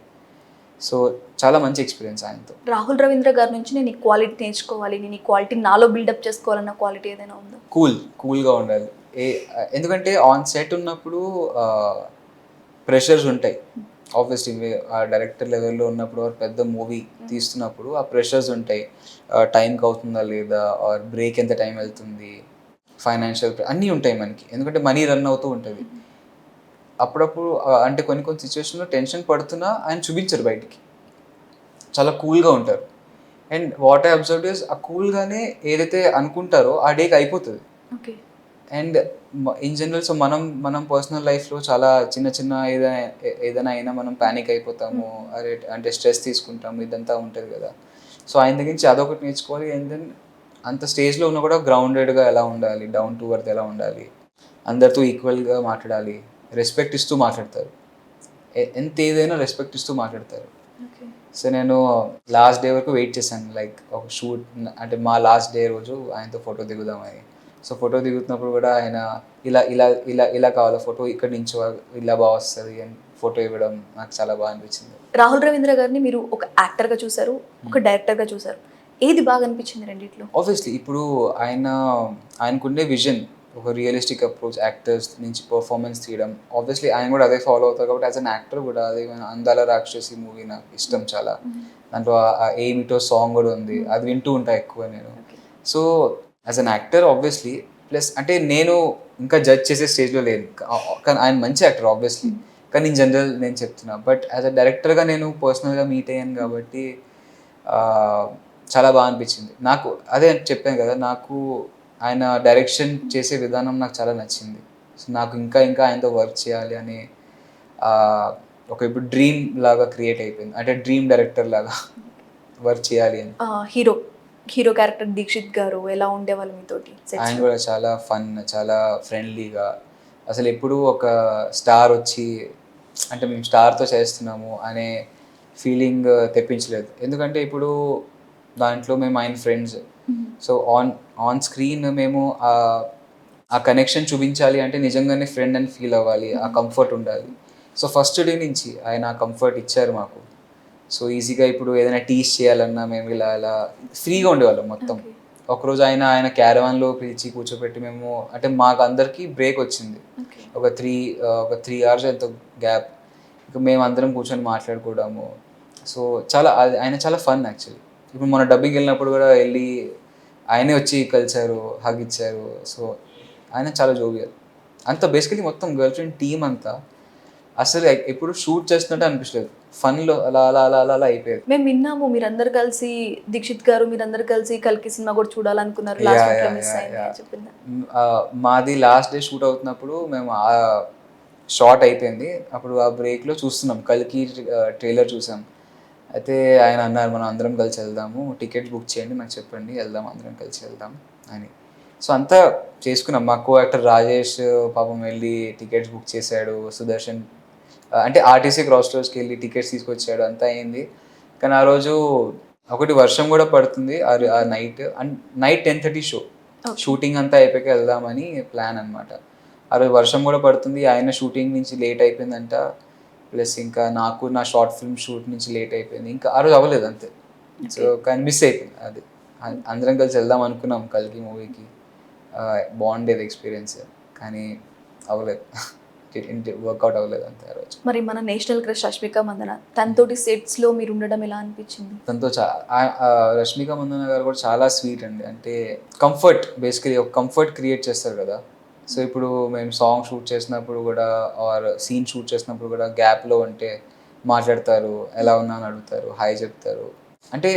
సో చాలా మంచి ఎక్స్పీరియన్స్ ఆయనతో. రాహుల్ రవీంద్ర గారి నుంచి నేను ఈ క్వాలిటీ నేర్చుకోవాలి, నేను ఈ క్వాలిటీ నాలో బిల్డప్ చేసుకోవాలన్న క్వాలిటీ ఏదైనా ఉందా? కూల్గా ఉండాలి. ఎందుకంటే ఆన్ సెట్ ఉన్నప్పుడు ప్రెషర్స్ ఉంటాయి ఆబ్వియస్లీ. ఆ డైరెక్టర్ లెవెల్లో ఉన్నప్పుడు పెద్ద మూవీ తీస్తున్నప్పుడు ఆ ప్రెషర్స్ ఉంటాయి, టైంకి అవుతుందా లేదా, ఆర్ బ్రేక్ ఎంత టైం వెళ్తుంది, ఫైనాన్షియల్ అన్నీ ఉంటాయి మనకి, ఎందుకంటే మనీ రన్ అవుతూ ఉంటుంది. అప్పుడప్పుడు అంటే కొన్ని సిచ్యువేషన్లో టెన్షన్ పడుతున్నా ఆయన చూపించరు బయటికి, చాలా కూల్గా ఉంటారు. And what I observe is ఆ కూల్గానే ఏదైతే అనుకుంటారో ఆ డేకి అయిపోతుంది. అండ్ ఇన్ జనరల్ సో మనం పర్సనల్ లైఫ్లో చాలా చిన్న చిన్న ఏదైనా అయినా మనం ప్యానిక్ అయిపోతాము, అరే అంటే స్ట్రెస్ తీసుకుంటాము, ఇదంతా ఉంటుంది కదా. సో ఆయన దగ్గర నుంచి అదొకటి నేర్చుకోవాలి. అండ్ దెన్ అంత స్టేజ్లో ఉన్న కూడా గ్రౌండెడ్గా ఎలా ఉండాలి, డౌన్ టు ఎర్త్ ఎలా ఉండాలి, అందరితో ఈక్వల్గా మాట్లాడాలి, రెస్పెక్ట్ ఇస్తూ మాట్లాడతారు, ఎంత ఏదైనా రెస్పెక్ట్ ఇస్తూ మాట్లాడతారు. సో నేను లాస్ట్ డే వరకు వెయిట్ చేశాను, లైక్ ఒక షూట్ అంటే మా లాస్ట్ డే రోజు ఆయనతో ఫోటో దిగుదామని. సో ఫోటో దిగుతున్నప్పుడు కూడా ఆయన ఇలా ఇలా ఇలా ఇలా కావాలి ఫోటో, ఇక్కడ నుంచి ఇలా బాగా వస్తుంది అని ఫోటో ఇవ్వడం నాకు చాలా బాగా అనిపించింది. రాహుల్ రవీంద్ర గారిని మీరు ఒక యాక్టర్గా చూసారు, ఒక డైరెక్టర్గా చూసారు. ఏది బాగా అనిపించింది రెండిట్లో? ఆబ్వియస్లీ ఇప్పుడు ఆయనకుండే విజన్, ఒక రియలిస్టిక్ అప్రోచ్, యాక్టర్స్ నుంచి పర్ఫార్మెన్స్ తీయడం, ఆబ్వియస్లీ ఆయన కూడా అదే ఫాలో అవుతారు కాబట్టి యాజ్ అన్ యాక్టర్ కూడా అదే. అందాల రాక్షసి మూవీ నాకు ఇష్టం చాలా, దాంట్లో ఆ ఏమిటో సాంగ్ కూడా ఉంది, అది వింటూ ఉంటా ఎక్కువ నేను. So as an actor obviously, plus అంటే నేను ఇంకా జడ్జ్ చేసే స్టేజ్లో లేదు, కానీ ఆయన మంచి యాక్టర్ ఆబ్వియస్లీ, కానీ ఇన్ జనరల్ నేను చెప్తున్నా. బట్ యాజ్ అ డైరెక్టర్గా నేను పర్సనల్గా మీట్ అయ్యాను కాబట్టి చాలా బాగా అనిపించింది నాకు. అదే చెప్పాను కదా, నాకు ఆయన డైరెక్షన్ చేసే విధానం నాకు చాలా నచ్చింది. సో నాకు ఇంకా ఇంకా ఆయనతో వర్క్ చేయాలి అని ఒక ఇప్పుడు డ్రీమ్ లాగా క్రియేట్ అయిపోయింది, అంటే డ్రీమ్ డైరెక్టర్ లాగా వర్క్ చేయాలి అని. హీరో క్యారెక్టర్ దీక్షిత్ గారు ఎలా ఉండేవాళ్ళు మీతోటి? ఆయన కూడా చాలా ఫన్, చాలా ఫ్రెండ్లీగా, అసలు ఎప్పుడూ ఒక స్టార్ వచ్చి అంటే మేము స్టార్తో చేస్తున్నాము అనే ఫీలింగ్ తెప్పించలేదు. ఎందుకంటే ఇప్పుడు దాంట్లో మేము ఆయన ఫ్రెండ్స్, సో ఆన్ స్క్రీన్ మేము ఆ కనెక్షన్ చూపించాలి అంటే నిజంగానే ఫ్రెండ్ అని ఫీల్ అవ్వాలి, ఆ కంఫర్ట్ ఉండాలి. సో ఫస్ట్ డే నుంచి ఆయన ఆ కంఫర్ట్ ఇచ్చారు మాకు. సో ఈజీగా ఇప్పుడు ఏదైనా టీస్ చేయాలన్నా మేము ఇలా ఇలా ఫ్రీగా ఉండేవాళ్ళం మొత్తం. ఒకరోజు ఆయన క్యారవాన్లో పిలిచి కూర్చోబెట్టి మేము, అంటే మాకు అందరికీ బ్రేక్ వచ్చింది, ఒక 3 hours ఎంతో గ్యాప్, ఇక మేము అందరం కూర్చొని మాట్లాడుకోవడము. సో ఆయన చాలా ఫన్ యాక్చువల్లీ. ఇప్పుడు మన డబ్బింగ్ వెళ్ళినప్పుడు కూడా వెళ్ళి ఆయనే వచ్చి కలిసారు, హగ్ ఇచ్చారు. సో ఆయన చాలా జోవియల్. అంత బేసికలీ మొత్తం గర్ల్ ఫ్రెండ్ టీమ్ అంతా అసలు ఎప్పుడు షూట్ చేస్తున్నట్టు అనిపించలేదు, ఫన్లో అలా అలా అలా అలా అలా అయిపోయేది. మేము విన్నాము మీరందరూ కలిసి, దీక్షిత్ గారు మీరందరూ కలిసి కల్కి సినిమా కూడా చూడాలనుకున్నారు, మాది లాస్ట్ డే షూట్ అవుతున్నప్పుడు మేము ఆ షార్ట్ అయిపోయింది, అప్పుడు ఆ బ్రేక్లో చూస్తున్నాం, కల్కి ట్రైలర్ చూసాం. అయితే ఆయన అన్నారు మనం అందరం కలిసి వెళ్దాము, టికెట్స్ బుక్ చేయండి, నాకు చెప్పండి, వెళ్దాం, అందరం కలిసి వెళ్దాం అని. సో అంతా చేసుకున్నాం. మా కో యాక్టర్ రాజేష్ పాపం వెళ్ళి టికెట్స్ బుక్ చేశాడు, సుదర్శన్ అంటే ఆర్టీసీ క్రాస్ రోడ్స్కి వెళ్ళి టికెట్స్ తీసుకొచ్చాడు, అంతా అయింది. కానీ ఆ రోజు ఒకటి వర్షం కూడా పడుతుంది ఆ నైట్ 10:30 షో, షూటింగ్ అంతా అయిపోయాక వెళ్దామని ప్లాన్ అనమాట. ఆ రోజు వర్షం కూడా పడుతుంది, ఆయన షూటింగ్ నుంచి లేట్ అయిపోయిందంట, ప్లస్ ఇంకా నాకు నా షార్ట్ ఫిల్మ్ షూట్ నుంచి లేట్ అయిపోయింది, ఇంకా ఆ రోజు అవ్వలేదు అంతే. సో కానీ మిస్ అయిపోయింది అది. అందరం కలిసి వెళ్దాం అనుకున్నాం కల్కి మూవీకి, బాగుండేది ఎక్స్పీరియన్స్, కానీ అవ్వలేదు, వర్కౌట్ అవ్వలేదు అంతే ఆ రోజు. మరి మన నేషనల్ క్రష్ రష్మిక మందన, తనతోటి సెట్స్లో మీరు ఉండడం ఎలా అనిపించింది? తనతో రష్మిక మందన గారు కూడా చాలా స్వీట్ అండి, అంటే కంఫర్ట్, బేసికలీ ఒక కంఫర్ట్ క్రియేట్ చేస్తారు కదా. సో ఇప్పుడు మేము సాంగ్ షూట్ చేసినప్పుడు కూడా ఆర్ సీన్ షూట్ చేసినప్పుడు కూడా గ్యాప్లో ఉంటే మాట్లాడతారు, ఎలా ఉన్నా అని అడుగుతారు, హాయ్ చెప్తారు. అంటే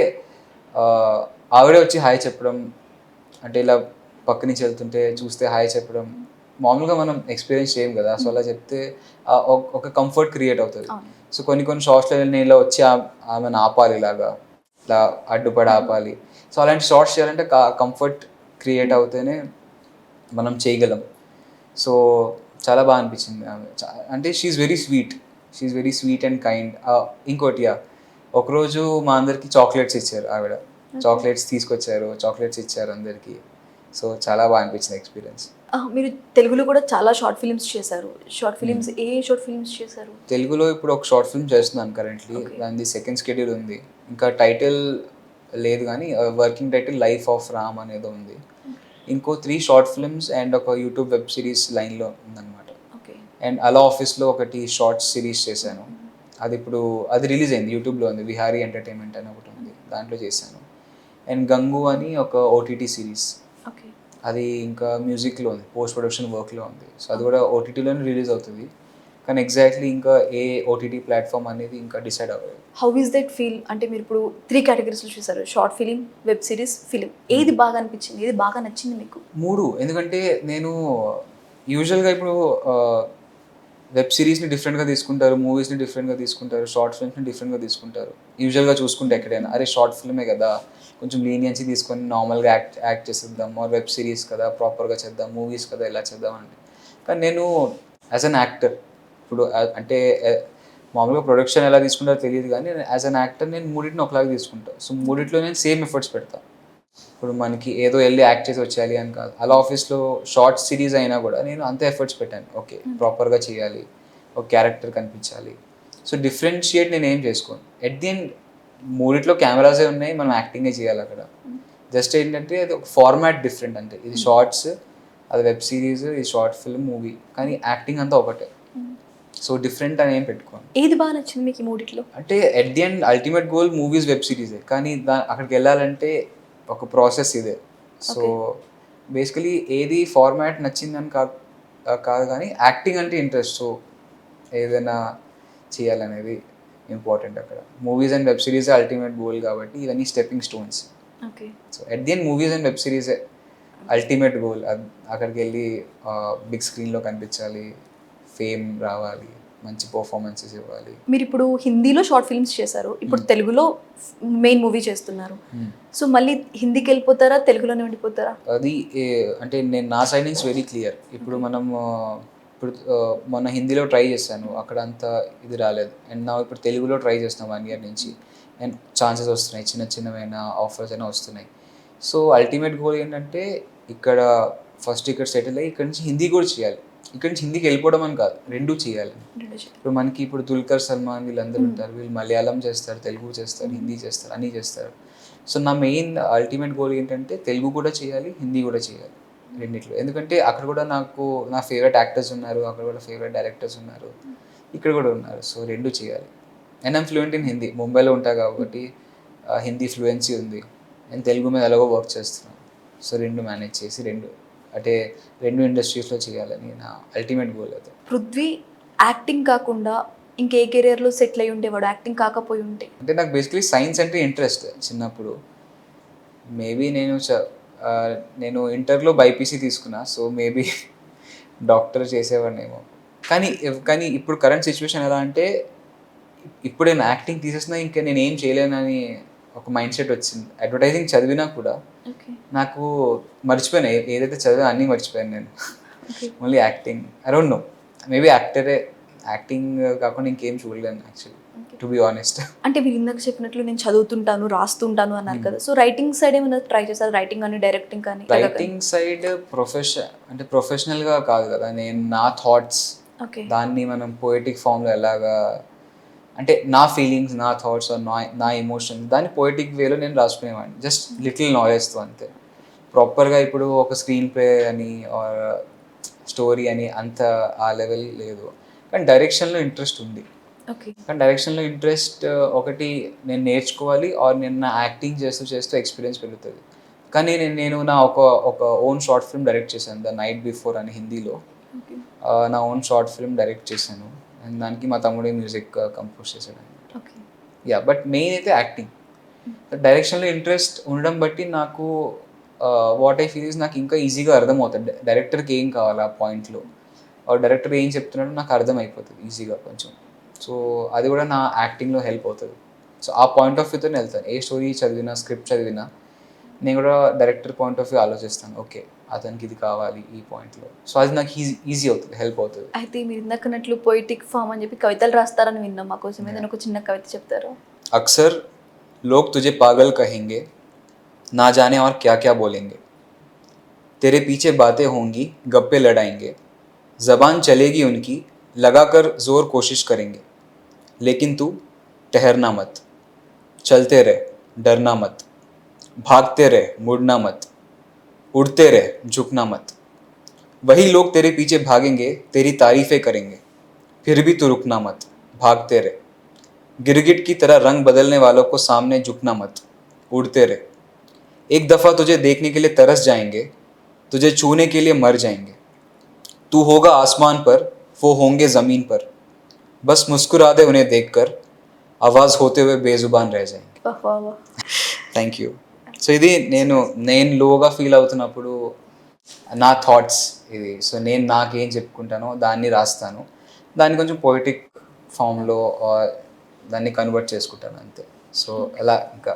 ఆవిడే వచ్చి హాయ్ చెప్పడం, అంటే ఇలా పక్క నుంచి వెళ్తుంటే చూస్తే హాయ్ చెప్పడం మామూలుగా మనం ఎక్స్పీరియన్స్ చేయం కదా. సో అలా చెప్తే ఒక కంఫర్ట్ క్రియేట్ అవుతుంది. సో కొన్ని షార్ట్స్లో నేను ఇలా వచ్చి ఆమెను ఆపాలి, ఇలాగా ఇలా అడ్డుపడి ఆపాలి. సో అలాంటి షార్ట్స్ చేయాలంటే కంఫర్ట్ క్రియేట్ అవుతేనే మనం చేయగలం. సో చాలా బాగా అనిపించింది ఆమె, అంటే she's very sweet and kind. ఇంకోటి ఒకరోజు మా అందరికి చాక్లెట్స్ ఇచ్చారు, ఆవిడ చాక్లెట్స్ తీసుకొచ్చారు, చాక్లెట్స్ ఇచ్చారు అందరికీ. సో చాలా బాగా అనిపించింది ఎక్స్పీరియన్స్. మీరు తెలుగులో కూడా చాలా షార్ట్ ఫిల్మ్స్ చేశారు. షార్ట్ ఫిల్మ్స్ ఏ షార్ట్ ఫిల్మ్స్ చేశారు? తెలుగులో ఇప్పుడు ఒక షార్ట్ ఫిల్మ్ చేస్తున్నాను కరెంట్లీ, దాని సెకండ్ షెడ్యూల్ ఉంది, ఇంకా టైటిల్ లేదు కానీ working title life of Ram అనేది ఉంది. ఇంకో 3 షార్ట్ ఫిల్మ్స్ అండ్ ఒక యూట్యూబ్ వెబ్ సిరీస్ లైన్లో ఉందన్నమాట. అండ్ అలా ఆఫీస్లో ఒకటి షార్ట్ సిరీస్ చేశాను, అది రిలీజ్ అయింది, యూట్యూబ్లో ఉంది, విహారీ ఎంటర్టైన్మెంట్ అని ఒకటి ఉంది, దాంట్లో చేశాను. అండ్ గంగు అని ఒక ఓటీటీ సిరీస్, అది ఇంకా మ్యూజిక్లో ఉంది, పోస్ట్ ప్రొడక్షన్ వర్క్లో ఉంది. సో అది కూడా ఓటీటీలోనే రిలీజ్ అవుతుంది. కానీ ఎగ్జాక్ట్లీ ఇంకా ఏ ఓటీటీ ప్లాట్ఫామ్ అనేది ఇంకా డిసైడ్ అవ్వలేదు. How is that feel? అంటే మీరు ఇప్పుడు 3 కేటగిరీస్లో చూసారు, short film, web series, film. ఏది బాగా అనిపించింది, ఏది బాగా నచ్చింది మీకు? 3. ఎందుకంటే నేను యూజువల్గా ఇప్పుడు వెబ్ సిరీస్ని డిఫరెంట్గా తీసుకుంటారు, మూవీస్ని డిఫరెంట్గా తీసుకుంటారు, షార్ట్ ఫిల్మ్స్ని డిఫరెంట్గా తీసుకుంటారు. యూజువల్గా చూసుకుంటే ఎక్కడైనా అరే షార్ట్ ఫిల్మే కదా, కొంచెం లీనియన్సీ తీసుకొని నార్మల్గా యాక్ట్ చేసేద్దాం, ఆర్ వెబ్ సిరీస్ కదా ప్రాపర్గా చేద్దాం, మూవీస్ కదా ఇలా చేద్దాం అంటే. కానీ నేను యాజ్ అన్ యాక్టర్ ఇప్పుడు అంటే మామూలుగా ప్రొడక్షన్ ఎలా తీసుకుంటారో తెలియదు, కానీ యాజ్ అన్ యాక్టర్ నేను మూడింటిని ఒకలాగా తీసుకుంటాను. సో మూడిట్లో నేను సేమ్ ఎఫర్ట్స్ పెడతాను. ఇప్పుడు మనకి ఏదో వెళ్ళి యాక్ట్ చేసి వచ్చేయాలి అని కాదు. అలా ఆఫీస్లో షార్ట్ సిరీస్ అయినా కూడా నేను అంతే ఎఫర్ట్స్ పెట్టాను. ఓకే ప్రాపర్గా చేయాలి, ఒక క్యారెక్టర్ కనిపించాలి. సో డిఫరెన్షియేట్ నేను ఏం చేసుకోను. ఎట్ ది ఎండ్ మూడిట్లో కెమెరాసే ఉన్నాయి, మనం యాక్టింగే చేయాలి అక్కడ. జస్ట్ ఏంటంటే అది ఒక ఫార్మాట్ డిఫరెంట్, అంటే ఇది షార్ట్స్, అది వెబ్ సిరీస్, ఇది షార్ట్ ఫిల్మ్, మూవీ, కానీ యాక్టింగ్ అంతా ఒకటే. సో డిఫరెంట్ అని ఏం పెట్టుకోను. ఏది బాగా నచ్చింది మీకు ఈ మూడిట్లో? అంటే at the end ultimate goal movies, web సిరీసే, కానీ అక్కడికి వెళ్ళాలంటే ఒక ప్రాసెస్ ఇదే. సో బేసికలీ ఏది ఫార్మాట్ నచ్చిందని కాదు కానీ యాక్టింగ్ అంటే ఇంట్రెస్ట్. సో ఏదైనా చేయాలనేది ఇంపార్టెంట్ అక్కడ. Movies and web series ultimate goal కాబట్టి ఇవన్నీ stepping stones. Okay. So at the end movies and web సిరీసే అల్టిమేట్ గోల్. అక్కడికి వెళ్ళి బిగ్ స్క్రీన్లో కనిపించాలి, ఫేమ్ రావాలి, మంచి పర్ఫార్మెన్సెస్ ఇవ్వాలి. మీరు ఇప్పుడు హిందీలో షార్ట్ ఫిల్మ్స్ చేశారు, ఇప్పుడు తెలుగులో మెయిన్ మూవీ చేస్తున్నారు. సో మళ్ళీ హిందీకి వెళ్ళిపోతారా, తెలుగులోనే ఉండిపోతారా? అది అంటే నేను నా సైడ్ నుంచి వెరీ క్లియర్. ఇప్పుడు మనం ఇప్పుడు మొన్న హిందీలో ట్రై చేశాను, అక్కడ అంత ఇది రాలేదు. అండ్ నా ఇప్పుడు తెలుగులో ట్రై చేస్తున్నాం 1 year నుంచి, అండ్ ఛాన్సెస్ వస్తున్నాయి, చిన్నవైన ఆఫర్స్ అయినా వస్తున్నాయి. సో అల్టిమేట్ గోల్ ఏంటంటే ఇక్కడ ఫస్ట్ ఇక్కడ సెటిల్ అయ్యి ఇక్కడ నుంచి హిందీ కూడా చేయాలి. ఇక్కడ నుంచి హిందీకి వెళ్ళిపోవడం అని కాదు, రెండూ చేయాలి. ఇప్పుడు మనకి ఇప్పుడు దుల్కర్ సల్మాన్ వీళ్ళందరూ ఉంటారు, వీళ్ళు మలయాళం చేస్తారు, తెలుగు చేస్తారు, హిందీ చేస్తారు, అన్నీ చేస్తారు. సో నా మెయిన్ అల్టిమేట్ గోల్ ఏంటంటే తెలుగు కూడా చేయాలి, హిందీ కూడా చేయాలి, రెండిట్లో. ఎందుకంటే అక్కడ కూడా నాకు నా ఫేవరెట్ యాక్టర్స్ ఉన్నారు, అక్కడ కూడా ఫేవరెట్ డైరెక్టర్స్ ఉన్నారు, ఇక్కడ కూడా ఉన్నారు. సో రెండు చేయాలి. And I'm fluent in Hindi, ముంబైలో ఉంటా కాబట్టి హిందీ ఫ్లూయెన్సీ ఉంది. అండ్ తెలుగు మీద ఎలాగో వర్క్ చేస్తున్నాను. సో రెండు మేనేజ్ చేసి రెండు ఇండస్ట్రీస్లో చేయాలని నా అల్టిమేట్ గోల్. అయితే పృథ్వీ యాక్టింగ్ కాకుండా ఇంకే కెరియర్లో సెటిల్ అయి ఉండేవాడు, యాక్టింగ్ కాకపోయి ఉంటే? అంటే నాకు బేసికలీ సైన్స్ అంటే ఇంట్రెస్ట్ చిన్నప్పుడు. మేబీ నేను ఇంటర్లో బైపీసీ తీసుకున్నా, సో మేబీ డాక్టర్ చేసేవాడినేమో. కానీ ఇప్పుడు కరెంట్ సిచ్యువేషన్ ఎలా అంటే ఇప్పుడు నేను యాక్టింగ్ తీసేసినా ఇంకా నేను ఏం చేయలేనని ఒక మైండ్ సెట్ వచ్చింది. అడ్వర్టైజింగ్ చదివినా కూడా నాకు మర్చిపోయాను, ఏదైతే చదివా అన్నీ మర్చిపోయాను నేను. Only acting. I don't know, maybe acting కాకుండా ఇంకేం చూడలేను యాక్చువల్లీ, టు బి ఆనెస్ట్. అంటే మీరు ఇందాక చెప్పినట్లు నేను చదువుతుంటాను, రాస్తుంటాను అన్నారు కదా, సో రైటింగ్ సైడ్ ఏమైనా ట్రై చేశారు? రైటింగ్ కానీ డైరెక్టింగ్ కానీ? రైటింగ్ సైడ్ ప్రొఫెషనల్గా కాదు కదా, నేను నా థాట్స్ దాన్ని మనం పోయిటిక్ ఫామ్లో ఎలాగా, అంటే నా ఫీలింగ్స్, నా థాట్స్, నా ఎమోషన్స్ దాన్ని పోయిటిక్ వేలో నేను రాసుకునేవాడిని, జస్ట్ లిటిల్ నాలెడ్జ్తో అంతే. ప్రాపర్గా ఇప్పుడు ఒక స్క్రీన్ ప్లే అని ఆర్ స్టోరీ అని అంత ఆ లెవెల్ లేదు. కానీ డైరెక్షన్లో ఇంట్రెస్ట్ ఉంది. కానీ డైరెక్షన్లో ఇంట్రెస్ట్ ఒకటి నేను నేర్చుకోవాలి, ఆర్ నేను నా యాక్టింగ్ చేస్తూ ఎక్స్పీరియన్స్ పెరుగుతుంది. కానీ నేను నా ఒక ఓన్ షార్ట్ ఫిల్మ్ డైరెక్ట్ చేశాను, ద నైట్ బిఫోర్ అని హిందీలో. నా ఓన్ షార్ట్ ఫిల్మ్ డైరెక్ట్ చేశాను, అండ్ దానికి మా తమ్ముడే మ్యూజిక్ కంపోజ్ చేశాడు అనమాట. బట్ మెయిన్ అయితే యాక్టింగ్. డైరెక్షన్లో ఇంట్రెస్ట్ ఉండడం బట్టి నాకు వాట్ ఐ ఫీల్ ఇస్ నాకు ఇంకా ఈజీగా అర్థమవుతుంది డైరెక్టర్కి ఏం కావాలి ఆ పాయింట్లో, డైరెక్టర్ ఏం చెప్తున్నాడో నాకు అర్థమైపోతుంది ఈజీగా కొంచెం. సో అది కూడా నా యాక్టింగ్లో హెల్ప్ అవుతుంది. సో ఆ పాయింట్ ఆఫ్ వ్యూతో వెళ్తాను. ఏ స్టోరీ చదివినా, స్క్రిప్ట్ చదివినా నేను కూడా డైరెక్టర్ పాయింట్ ఆఫ్ వ్యూ ఆలోచిస్తాను, ఓకే అతనికి ఇది కావాలి ఈ పాయింట్లో. సో అది నాకు ఈజీ అవుతుంది, హెల్ప్ అవుతుంది. అయితే మీరు ఇందాకన్నట్లు పోయిటిక్ ఫామ్ అని చెప్పి కవితలు రాస్తారని విన్నాం, మా కోసం ఏదైనా ఒక చిన్న కవిత చెప్తారా? అక్సర్ లోగ్ తుజే పాగల్ కహెంగే, నా జానే और क्या क्या बोलेंगे, तेरे पीछे बातें होंगी, गप्पे लड़ाएंगे, जबान चलेगी उनकी, लगाकर जोर कोशिश करेंगे, लेकिन तू ठहरना मत, चलते रहे डरना मत, भागते रहे मुड़ना मत, उड़ते रहे झुकना मत, वही लोग तेरे पीछे भागेंगे, तेरी तारीफें करेंगे, फिर भी तू रुकना मत, भागते रहे, गिरगिट की तरह रंग बदलने वालों को सामने झुकना मत, उड़ते रहे, एक दफ़ा तुझे देखने के लिए तरस जाएंगे, तुझे छूने के लिए मर जाएंगे, तू होगा आसमान पर, वो होंगे ज़मीन पर, బస్ ముస్కురాదే ఉనే దేక్కర్ ఆవాజ్ హోతే హుए బేజుబాన్ రह जाएंगे. Thank you. సో ఇది నేను లోగా ఫీల్ అవుతున్నప్పుడు నా థాట్స్ ఇది. సో నేను నాకేం చెప్పుకుంటానో దాన్ని రాస్తాను, దాన్ని కొంచెం పొయిటిక్ ఫామ్లో దాన్ని కన్వర్ట్ చేసుకుంటాను అంతే. సో అలా ఇంకా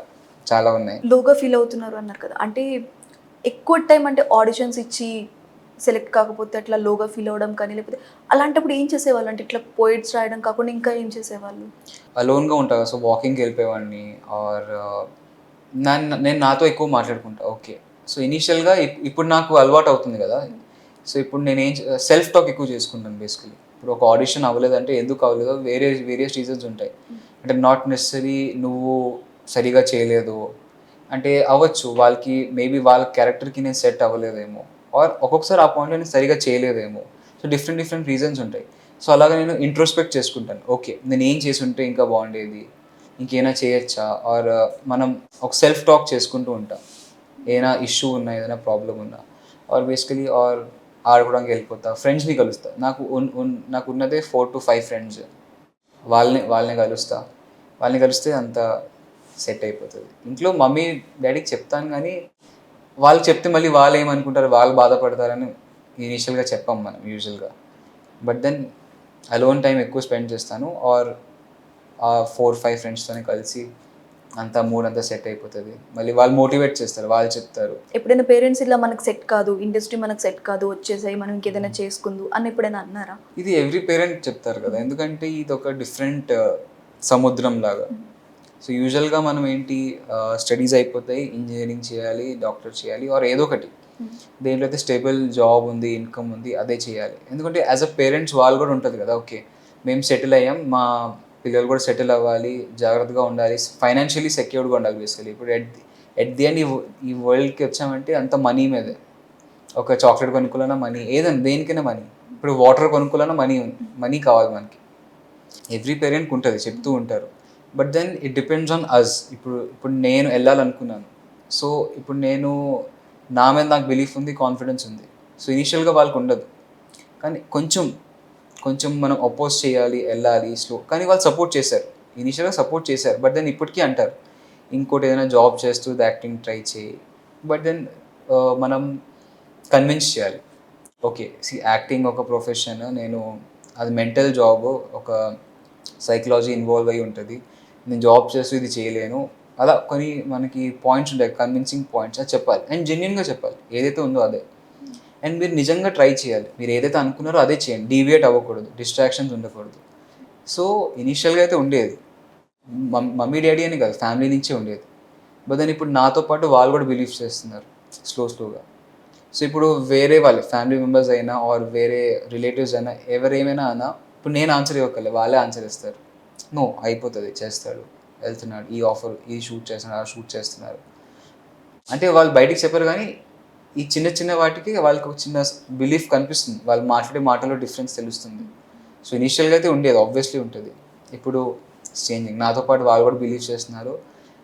చాలా ఉన్నాయి. లోగా ఫీల్ అవుతున్నారు అన్నారు కదా, అంటే ఎక్కువ టైం అంటే ఆడిషన్స్ ఇచ్చి సెలెక్ట్ కాకపోతే అట్లా లోగా ఫీల్ అవ్వడం కానీ, లేకపోతే అలాంటప్పుడు ఏం చేసేవాళ్ళు? అంటే ఇట్లా పోయిట్స్ రాయడం కాకుండా ఇంకా ఏం చేసేవాళ్ళు? అలోన్గా ఉంటా, సో వాకింగ్కి వెళ్ళిపోయేవాడిని. ఆర్ నేను నాతో ఎక్కువ మాట్లాడుకుంటా. ఓకే, సో ఇనీషియల్గా ఇప్పుడు నాకు అలవాటు అవుతుంది కదా. సో ఇప్పుడు నేనేం సెల్ఫ్ టాక్ ఎక్కువ చేసుకుంటాను బేసికలీ. ఇప్పుడు ఒక ఆడిషన్ అవ్వలేదంటే ఎందుకు అవ్వలేదో వేరియస్ రీజన్స్ ఉంటాయి. అంటే నాట్ నెసరీ నువ్వు సరిగా చేయలేదు అంటే అవ్వచ్చు, వాళ్ళకి మేబీ వాళ్ళ క్యారెక్టర్కి నేను సెట్ అవ్వలేదేమో, ఆర్ ఒక్కొక్కసారి ఆ పాయింట్లో నేను సరిగా చేయలేదేమో. సో డిఫరెంట్ రీజన్స్ ఉంటాయి. సో అలాగా నేను ఇంట్రోస్పెక్ట్ చేసుకుంటాను. ఓకే, నేను ఏం చేసి ఉంటే ఇంకా బాగుండేది, ఇంకేమైనా చేయొచ్చా, ఆర్ మనం ఒక సెల్ఫ్ టాక్ చేసుకుంటూ ఉంటాం. ఏదైనా ఇష్యూ ఉన్నా, ఏదైనా ప్రాబ్లం ఉన్నా, ఆర్ బేసికలీ ఆడుకోవడానికి వెళ్ళిపోతా, ఫ్రెండ్స్ని కలుస్తా. నాకు ఉన్నదే 4 to 5 ఫ్రెండ్స్. వాళ్ళని కలుస్తా. వాళ్ళని కలిస్తే అంత సెట్ అయిపోతుంది. ఇంట్లో మమ్మీ డాడీకి చెప్తాను కానీ వాళ్ళు చెప్తే మళ్ళీ వాళ్ళు ఏమనుకుంటారు, వాళ్ళు బాధపడతారని ఇనీషియల్గా చెప్పాం మనం యూజువల్గా. బట్ దెన్ అలోన్ టైం ఎక్కువ స్పెండ్ చేస్తాను, ఆర్ 4-5 ఫ్రెండ్స్తోనే కలిసి అంతా మూడ్ అంతా సెట్ అయిపోతుంది. మళ్ళీ వాళ్ళు మోటివేట్ చేస్తారు, వాళ్ళు చెప్తారు. ఎప్పుడైనా పేరెంట్స్ ఇలా మనకు సెట్ కాదు, ఇండస్ట్రీ మనకు సెట్ కాదు, వచ్చేసాయి మనం ఇంకేదైనా చేసుకుందు అని ఎప్పుడైనా అన్నారా? ఇది ఎవ్రీ పేరెంట్ చెప్తారు కదా, ఎందుకంటే ఇది ఒక డిఫరెంట్ సముద్రం లాగా. సో యూజువల్గా మనం ఏంటి, స్టడీస్ అయిపోతాయి, ఇంజనీరింగ్ చేయాలి, డాక్టర్ చేయాలి, ఆర్ ఏదో ఒకటి దేంట్లో అయితే స్టేబుల్ జాబ్ ఉంది, ఇన్కమ్ ఉంది, అదే చేయాలి. ఎందుకంటే యాజ్ అ పేరెంట్స్ వాళ్ళు కూడా ఉంటుంది కదా, ఓకే మేము సెటిల్ అయ్యాం, మా పిల్లలు కూడా సెటిల్ అవ్వాలి, జాగ్రత్తగా ఉండాలి, ఫైనాన్షియలీ సెక్యూర్డ్గా ఉండాలి బేసికలీ. ఇప్పుడు ఎట్ ది ఎండ్ ఈ వరల్డ్కి వచ్చామంటే అంత మనీ మీదే. ఒక చాక్లెట్ కొనుక్కోవాలన్నా మనీ, ఏదైనా దేనికైనా మనీ. ఇప్పుడు వాటర్ కొనుక్కోవాలన్నా మనీ కావాలి మనకి. ఎవ్రీ పేరెంట్కి ఉంటుంది, చెప్తూ ఉంటారు. But then it depends on us. ఇప్పుడు నేను వెళ్ళాలనుకున్నాను, సో ఇప్పుడు నా మీద నాకు బిలీఫ్ ఉంది, కాన్ఫిడెన్స్ ఉంది. సో ఇనీషియల్గా వాళ్ళకి ఉండదు, కానీ కొంచెం మనం అపోజ్ చేయాలి, వెళ్ళాలి స్లో. కానీ వాళ్ళు సపోర్ట్ చేశారు, ఇనీషియల్గా సపోర్ట్ చేశారు. బట్ దెన్ ఇప్పటికీ అంటారు ఇంకోటి ఏదైనా జాబ్ చేస్తూ యాక్టింగ్ ట్రై చేయి. బట్ దెన్ మనం కన్విన్స్ చేయాలి. ఓకే యాక్టింగ్ ఒక ప్రొఫెషన్, అది మెంటల్ జాబ్, ఒక సైకలాజీ ఇన్వాల్వ్ అయ్యి ఉంటుంది, నేను జాబ్ చేస్తూ ఇది చేయలేను. అలా కొన్ని మనకి పాయింట్స్ ఉంటాయి, కన్విన్సింగ్ పాయింట్స్, అది చెప్పాలి. అండ్ జెన్యున్గా చెప్పాలి, ఏదైతే ఉందో అదే. అండ్ మీరు నిజంగా ట్రై చేయాలి, మీరు ఏదైతే అనుకున్నారో అదే చేయండి, డీవియేట్ అవ్వకూడదు, డిస్ట్రాక్షన్స్ ఉండకూడదు. సో ఇనీషియల్గా అయితే ఉండేది, మమ్మీ డాడీ అని కాదు, ఫ్యామిలీ నుంచే ఉండేది. బట్ దెన్ ఇప్పుడు నాతో పాటు వాళ్ళు కూడా బిలీవ్ చేస్తున్నారు స్లోగా. సో ఇప్పుడు వేరే వాళ్ళు ఫ్యామిలీ మెంబర్స్ అయినా, ఆర్ వేరే రిలేటివ్స్ అయినా, ఎవరేమైనా అన్నా ఇప్పుడు నేను ఆన్సర్ ఇవ్వకలే, వాళ్ళే ఆన్సర్ ఇస్తారు. నో అయిపోతుంది, చేస్తాడు, వెళ్తున్నాడు, ఈ ఆఫర్, ఈ షూట్ చేస్తున్నారు, ఆ షూట్ చేస్తున్నారు అంటే వాళ్ళు బయటికి చెప్పారు. కానీ ఈ చిన్న వాటికి వాళ్ళకి ఒక చిన్న బిలీఫ్ కనిపిస్తుంది, వాళ్ళు మాట్లాడే మాటలో డిఫరెన్స్ తెలుస్తుంది. సో ఇనీషియల్గా అయితే ఉండేది, ఆబ్వియస్లీ ఉంటుంది. ఇప్పుడు చేంజింగ్, నాతో పాటు వాళ్ళు కూడా బిలీవ్ చేస్తున్నారు.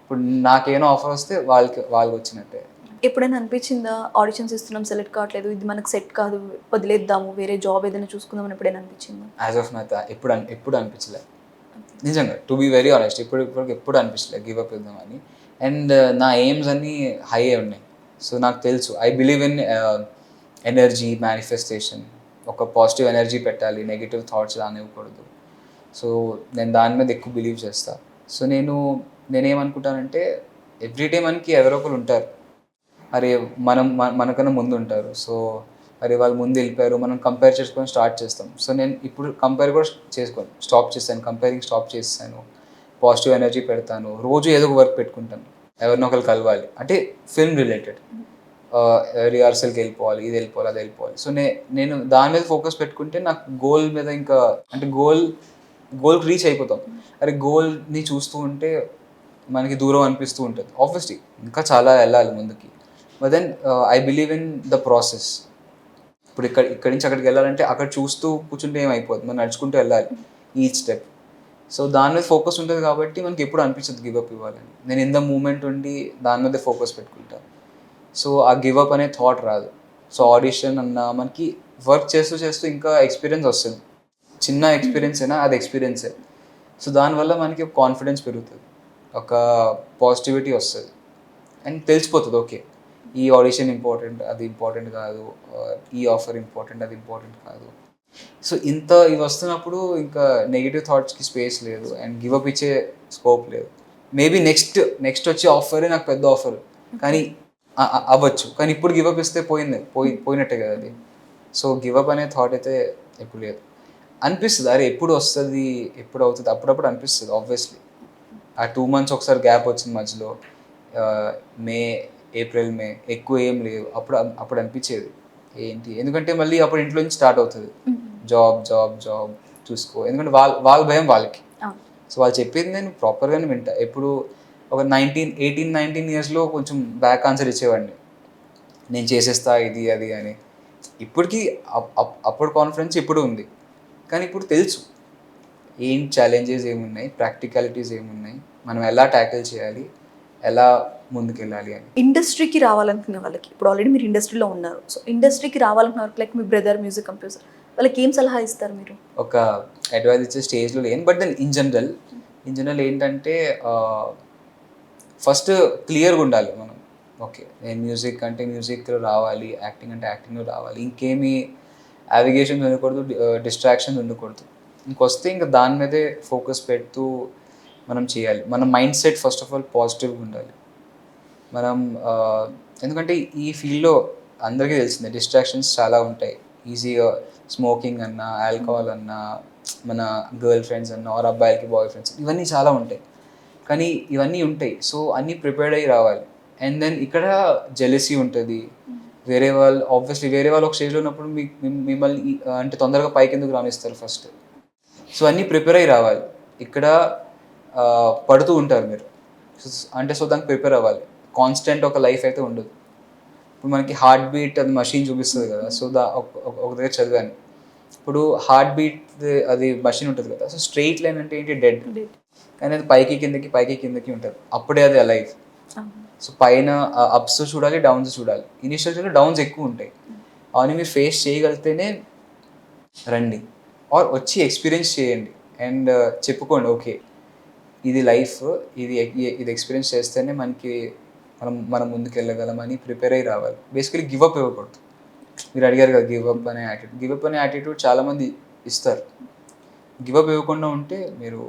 ఇప్పుడు నాకేమో ఆఫర్ వస్తే వాళ్ళకి వచ్చినట్టే. ఎప్పుడైనా అనిపించిందా ఆడిషన్స్ ఇస్తున్నాం, సెలెక్ట్ కావట్లేదు, ఇది మనకు సెట్ కాదు, వదిలేద్దాము, వేరే జాబ్ ఏదైనా చూసుకుందాం అని ఎప్పుడైనా అనిపించిందా? యాజ్ ఆఫ్ నా ఎప్పుడు అనిపించలేదు నిజంగా, టు బీ వెరీ ఆనెస్ట్. ఎప్పుడు అనిపించలేదు గివ్ అప్ ఇద్దామని. అండ్ నా ఎయిమ్స్ అన్నీ హై ఉన్నాయి. సో నాకు తెలుసు, I believe in energy manifestation. ఒక పాజిటివ్ ఎనర్జీ పెట్టాలి, నెగిటివ్ థాట్స్ రానివ్వకూడదు. సో నేను దాని మీద ఎక్కువ బిలీవ్ చేస్తాను. సో నేనేమనుకుంటానంటే ఎవ్రీడే మనకి ఎవరో ఒకరు ఉంటారు, అరే మనకన్నా ముందు ఉంటారు. సో అరే వాళ్ళు ముందు వెళ్ళిపోయారు, మనం కంపేర్ చేసుకొని స్టార్ట్ చేస్తాం. సో నేను ఇప్పుడు కంపేర్ కూడా స్టాప్ చేస్తాను, కంపేరింగ్ స్టాప్ చేస్తాను, పాజిటివ్ ఎనర్జీ పెడతాను. రోజు ఏదో ఒక వర్క్ పెట్టుకుంటాను, ఎవరినో ఒకరు కలవాలి, అంటే ఫిల్మ్ రిలేటెడ్, రిహార్సల్కి వెళ్ళిపోవాలి, ఇది వెళ్ళిపోవాలి, అది వెళ్ళిపోవాలి. సో నేను దాని మీద ఫోకస్ పెట్టుకుంటే నాకు గోల్ మీద ఇంకా, అంటే గోల్కి రీచ్ అయిపోతాం. అరే గోల్ని చూస్తూ ఉంటే మనకి దూరం అనిపిస్తూ ఉంటుంది, ఆబ్వియస్లీ ఇంకా చాలా వెళ్ళాలి ముందుకి. But then I believe in the process. ఇప్పుడు ఇక్కడి నుంచి అక్కడికి వెళ్ళాలంటే అక్కడ చూస్తూ కూర్చుంటే ఏమైపోతుంది, మనం నడుచుకుంటూ వెళ్ళాలి ఈచ్ స్టెప్. సో దాని మీద ఫోకస్ ఉంటుంది కాబట్టి మనకి ఎప్పుడు అనిపించదు గివప్ ఇవ్వాలని. నేను ఇన్ ద మూమెంట్ ఉండి దాని మీద ఫోకస్ పెట్టుకుంటాను. సో ఆ గివప్ అనే థాట్ రాదు. సో ఆడిషన్ అన్నా మనకి వర్క్ చేస్తూ ఇంకా ఎక్స్పీరియన్స్ వస్తుంది, చిన్న ఎక్స్పీరియన్స్ అయినా అది ఎక్స్పీరియన్సే. సో దానివల్ల మనకి కాన్ఫిడెన్స్ పెరుగుతుంది, ఒక పాజిటివిటీ వస్తుంది అండ్ తెలిసిపోతుంది ఓకే ఈ ఆడిషన్ ఇంపార్టెంట్, అది ఇంపార్టెంట్ కాదు, ఈ ఆఫర్ ఇంపార్టెంట్, అది ఇంపార్టెంట్ కాదు. సో ఇంత ఇవి వస్తున్నప్పుడు ఇంకా నెగిటివ్ థాట్స్కి స్పేస్ లేదు అండ్ గివప్ ఇచ్చే స్కోప్ లేదు. మేబీ నెక్స్ట్ వచ్చే ఆఫరే నాకు పెద్ద ఆఫర్ కానీ అవ్వచ్చు, కానీ ఇప్పుడు గివప్ ఇస్తే పోయినట్టే కదా అది. సో గివప్ అనే థాట్ అయితే ఎప్పుడు లేదు. అనిపిస్తుంది అరే ఎప్పుడు వస్తుంది, ఎప్పుడు అవుతుంది, అప్పుడప్పుడు అనిపిస్తుంది ఆబ్వియస్లీ. ఆ 2 months ఒకసారి గ్యాప్ వచ్చింది మధ్యలో, మే ఏప్రిల్ మే ఎక్కువ ఏం లేవు, అప్పుడు అనిపించేది ఏంటి, ఎందుకంటే మళ్ళీ అప్పుడు ఇంట్లో నుంచి స్టార్ట్ అవుతుంది జాబ్ జాబ్ జాబ్ చూసుకో, ఎందుకంటే వాళ్ళ భయం వాళ్ళకి. సో వాళ్ళు చెప్పింది నేను ప్రాపర్గానే వింటా. ఎప్పుడు ఒక 18-19 yearsలో కొంచెం బ్యాక్ ఆన్సర్ ఇచ్చేవాడిని, నేను చేసేస్తా ఇది అది అని. ఇప్పటికీ అప్పుడు కాన్ఫిడెన్స్ ఇప్పుడు ఉంది, కానీ ఇప్పుడు తెలుసు ఏం ఛాలెంజెస్ ఏమున్నాయి, ప్రాక్టికాలిటీస్ ఏమున్నాయి, మనం ఎలా ట్యాకిల్ చేయాలి, ఎలా ముందుకెళ్ళాలి అని. ఇండస్ట్రీకి రావాలనుకునే వాళ్ళకి, ఇప్పుడు ఆల్రెడీ మీరు ఇండస్ట్రీలో ఉన్నారు, సో ఇండస్ట్రీకి రావాలనుకునే వాళ్ళకి లైక్ మీ బ్రదర్ మ్యూజిక్ కంపోజర్, వాళ్ళకి ఏం సలహా ఇస్తారు మీరు? ఒక అడ్వైజ్ ఇచ్చే స్టేజ్లో లేను, బట్ దెన్ ఇన్ జనరల్ ఏంటంటే ఫస్ట్ క్లియర్గా ఉండాలి మనం. ఓకే నేను మ్యూజిక్ అంటే మ్యూజిక్లో రావాలి, యాక్టింగ్ అంటే యాక్టింగ్లో రావాలి, ఇంకేమీ అవిగేషన్స్ ఉండకూడదు, డిస్ట్రాక్షన్స్ ఉండకూడదు. ఇంకొస్తే ఇంకా దాని మీదే ఫోకస్ పెడుతూ మనం చేయాలి. మన mind set first of all పాజిటివ్గా ఉండాలి. మనం ఎందుకంటే ఈ ఫీల్డ్లో అందరికీ తెలిసిందే డిస్ట్రాక్షన్స్ చాలా ఉంటాయి. ఈజీగా స్మోకింగ్ అన్నా, ఆల్కహాల్ అన్నా, మన గర్ల్ ఫ్రెండ్స్ అన్నా, ఆర్ అబ్బాయిలకి బాయ్ ఫ్రెండ్స్, ఇవన్నీ చాలా ఉంటాయి. కానీ ఇవన్నీ ఉంటాయి, సో అన్నీ ప్రిపేర్డ్ అయ్యి రావాలి. అండ్ దెన్ ఇక్కడ జెలసీ ఉంటుంది, వేరే వాళ్ళు ఒక స్టేజ్లో ఉన్నప్పుడు మిమ్మల్ని అంటే తొందరగా పైకి ఎందుకు రాణిస్తారు ఫస్ట్. సో అన్నీ ప్రిపేర్ అయ్యి రావాలి. ఇక్కడ పడుతూ ఉంటారు మీరు, అంటే సో దానికి ప్రిపేర్ అవ్వాలి. కాన్స్టెంట్ ఒక లైఫ్ అయితే ఉండదు. ఇప్పుడు మనకి హార్ట్ బీట్ అది మషిన్ చూపిస్తుంది కదా, సో ఒక దగ్గర చదివాను, ఇప్పుడు హార్ట్ బీట్ అది మషిన్ ఉంటుంది కదా, సో స్ట్రెయిట్ లైన్ అంటే ఏంటి, డెడ్. కానీ అది పైకి కిందకి ఉంటుంది, అప్పుడే అది అలైవ్. సో పైన అప్స్ చూడాలి, డౌన్స్ చూడాలి. ఇనిషియల్ డౌన్స్ ఎక్కువ ఉంటాయి, అవన్నీ మీరు ఫేస్ చేయగలిగితేనే రండి, ఆర్ వచ్చి ఎక్స్పీరియన్స్ చేయండి అండ్ చెప్పుకోండి ఓకే ఇది లైఫ్, ఇది ఎక్స్పీరియన్స్ చేస్తేనే మనం ముందుకు వెళ్ళగలమని ప్రిపేర్ అయ్యి రావాలి. బేసికలీ గివప్ ఇవ్వకూడదు. మీరు అడిగారు కదా గివప్ అనే యాటిట్యూడ్ చాలామంది ఇస్తారు. గివప్ ఇవ్వకుండా ఉంటే మీరు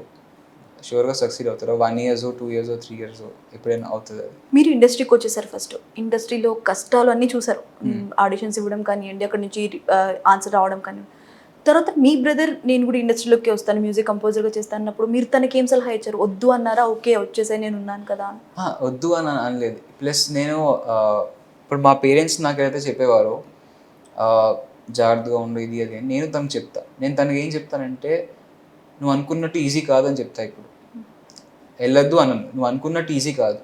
షూర్గా సక్సీడ్ అవుతారు. 1 year 2 years 3 years ఎప్పుడైనా అవుతుంది అది. మీరు ఇండస్ట్రీకి వచ్చేసారు, ఫస్ట్ ఇండస్ట్రీలో కష్టాలు అన్నీ చూసారు, ఆడిషన్స్ ఇవ్వడం కానివ్వండి, అక్కడ నుంచి ఆన్సర్ రావడం కానివ్వండి. తర్వాత మీ బ్రదర్ నేను కూడా ఇండస్ట్రీలోకి వస్తాను, మ్యూజిక్ కంపోజర్గా చేస్తాను అన్నప్పుడు మీరు తనకి ఏం సలహా ఇచ్చారు? వద్దు అన్నారా, ఓకే వచ్చేసాయి నేను ఉన్నాను కదా అని? వద్దు అని అనలేదు. ప్లస్ నేను ఇప్పుడు మా పేరెంట్స్ నాకైతే చెప్పేవారు జాగ్రత్తగా ఉండు ఇది అది అని, నేను తనకు చెప్తా. నేను తనకి ఏం చెప్తానంటే నువ్వు అనుకున్నట్టు ఈజీ కాదని చెప్తా. ఇప్పుడు వెళ్ళొద్దు అనను, నువ్వు అనుకున్నట్టు ఈజీ కాదు.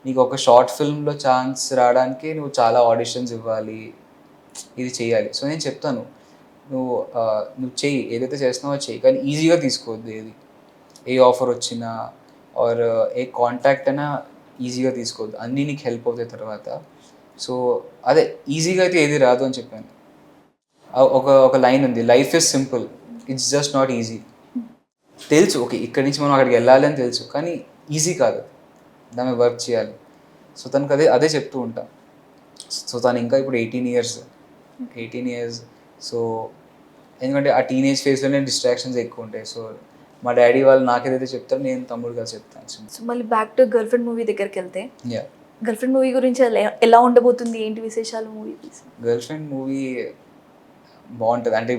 నీకు ఒక షార్ట్ ఫిల్మ్లో ఛాన్స్ రావడానికి నువ్వు చాలా ఆడిషన్స్ ఇవ్వాలి, ఇది చేయాలి. సో నేను చెప్తాను నువ్వు చెయ్యి, ఏదైతే చేస్తున్నావో చెయ్యి, కానీ ఈజీగా తీసుకోవద్దు. ఏ ఆఫర్ వచ్చినా ఆర్ ఏ కాంటాక్ట్ అయినా ఈజీగా తీసుకోవద్దు, అన్నీ నీకు హెల్ప్ అవుతాయి తర్వాత. సో అదే ఈజీగా అయితే ఏది రాదు అని చెప్పాను. ఒక లైన్ ఉంది, life is simple, it's just not easy. తెలుసు ఓకే ఇక్కడి నుంచి మనం అక్కడికి వెళ్ళాలి అని తెలుసు, కానీ ఈజీ కాదు, దాని మీద వర్క్ చేయాలి. సో తనకు అదే చెప్తూ ఉంటా. సో తను ఇంకా ఇప్పుడు 18 years. సో ఎందుకంటే ఆ టీనేజ్ ఫేజ్లోనే డిస్ట్రాక్షన్స్ ఎక్కువ ఉంటాయి. సో మా డాడీ వాళ్ళు నాకేదైతే చెప్తారో నేను తమ్ముడుగా చెప్తాను. సో మళ్ళీ back to girl friend movie దగ్గరికి వెళ్తే, యా గర్ల్ ఫ్రెండ్ మూవీ గురించి ఎలా ఉండబోతుంది, ఏంటి విశేషాలు మూవీ? గర్ల్ ఫ్రెండ్ మూవీ బాగుంటుంది. అంటే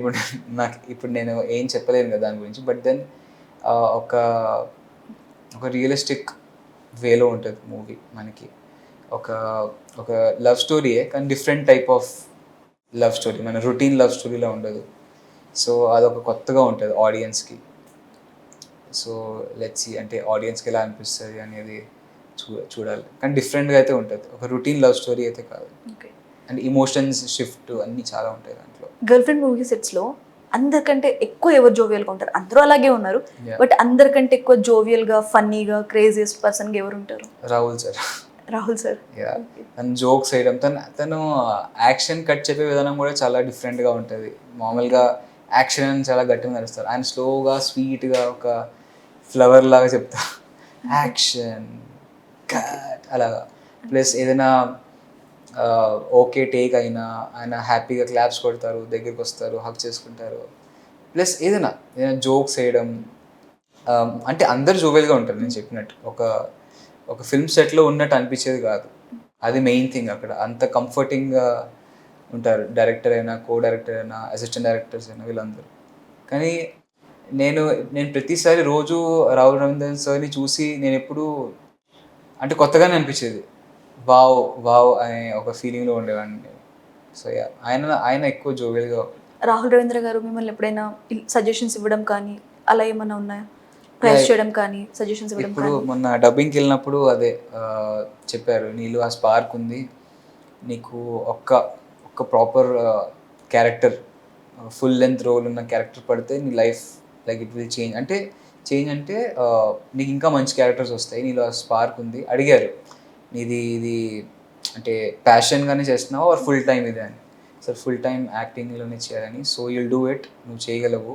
ఇప్పుడు నేను ఏం చెప్పలేను కదా దాని గురించి, బట్ దెన్ ఒక రియలిస్టిక్ వేలో ఉంటుంది మూవీ. మనకి ఒక లవ్ స్టోరీయే, కానీ different type of love story, మన రొటీన్ లవ్ స్టోరీలో ఉండదు. సో అదొక కొత్తగా ఉంటుంది ఆడియన్స్కి. సో లెట్స్ సీ, అంటే ఆడియన్స్కి ఎలా అనిపిస్తుంది అనేది చూడాలి, కానీ డిఫరెంట్గా అయితే ఉంటుంది, ఒక రొటీన్ లవ్ స్టోరీ అయితే కాదు. అండ్ ఇమోషన్స్ షిఫ్ట్ అన్నీ చాలా ఉంటాయి దాంట్లో. గర్ల్ ఫ్రెండ్ మూవీ సెట్స్లో అందరికంటే ఎక్కువ ఎవరు జోవియల్గా ఉంటారు? అందరూ అలాగే ఉన్నారు, బట్ అందరికంటే ఎక్కువ జోవియల్గా, ఫన్నీగా, క్రేజియస్ట్ పర్సన్గా ఎవరు ఉంటారు? రాహుల్ సార్. తను జోక్స్ వేయడం, తను యాక్షన్ కట్ చెప్పే విధానం కూడా చాలా డిఫరెంట్గా ఉంటుంది. మామూలుగా యాక్షన్ అని చాలా గట్టిగా నడుస్తారు. ఆయన స్లోగా స్వీట్గా ఒక ఫ్లవర్ లాగా చెప్తారు యాక్షన్ కట్ అలాగా. ప్లస్ ఏదైనా ఓకే టేక్ అయినా ఆయన హ్యాపీగా క్లాప్స్ కొడతారు, దగ్గరికి వస్తారు, హక్ చేసుకుంటారు. ప్లస్ ఏదైనా జోక్స్ వేయడం, అంటే అందరు జోవెల్గా ఉంటారు. నేను చెప్పినట్టు ఒక ఫిల్మ్ సెట్లో ఉన్నట్టు అనిపించేది కాదు. అది మెయిన్ థింగ్ అక్కడ. అంత కంఫర్టింగ్గా ఉంటారు డైరెక్టర్ అయినా, కో డైరెక్టర్ అయినా, అసిస్టెంట్ డైరెక్టర్స్ అయినా వీళ్ళందరూ. కానీ నేను ప్రతిసారి రోజు రాహుల్ రవీంద్రన్ సార్ని చూసి నేను ఎప్పుడు అంటే కొత్తగానే అనిపించేది. వావ్ వావ్ అనే ఒక ఫీలింగ్లో ఉండేవాడిని. సో ఆయన ఎక్కువ జోవియల్గా. రాహుల్ రవీంద్ర గారు మిమ్మల్ని ఎప్పుడైనా సజెషన్స్ ఇవ్వడం కానీ అలా ఏమైనా ఉన్నాయా? ప్రైజ్ చేయడం కానీ, సజెషన్స్ ఇవ్వడం ఇప్పుడు కానీ? మొన్న డబ్బింగ్కి వెళ్ళినప్పుడు అదే చెప్పారు, నీళ్ళు ఆ స్పార్క్ ఉంది, నీకు ఒక్క proper character, full length role ఉన్న క్యారెక్టర్ పడితే నీ life like it will change. అంటే నీకు ఇంకా మంచి క్యారెక్టర్స్ వస్తాయి, నీలో ఆ స్పార్క్ ఉంది. అడిగారు, ఇది అంటే ప్యాషన్గానే చేస్తున్నావు ఆర్ ఫుల్ టైం ఇది అని. సార్ ఫుల్ టైం యాక్టింగ్లోనే చేయాలని. సో యుల్ డూ ఇట్, నువ్వు చేయగలవు,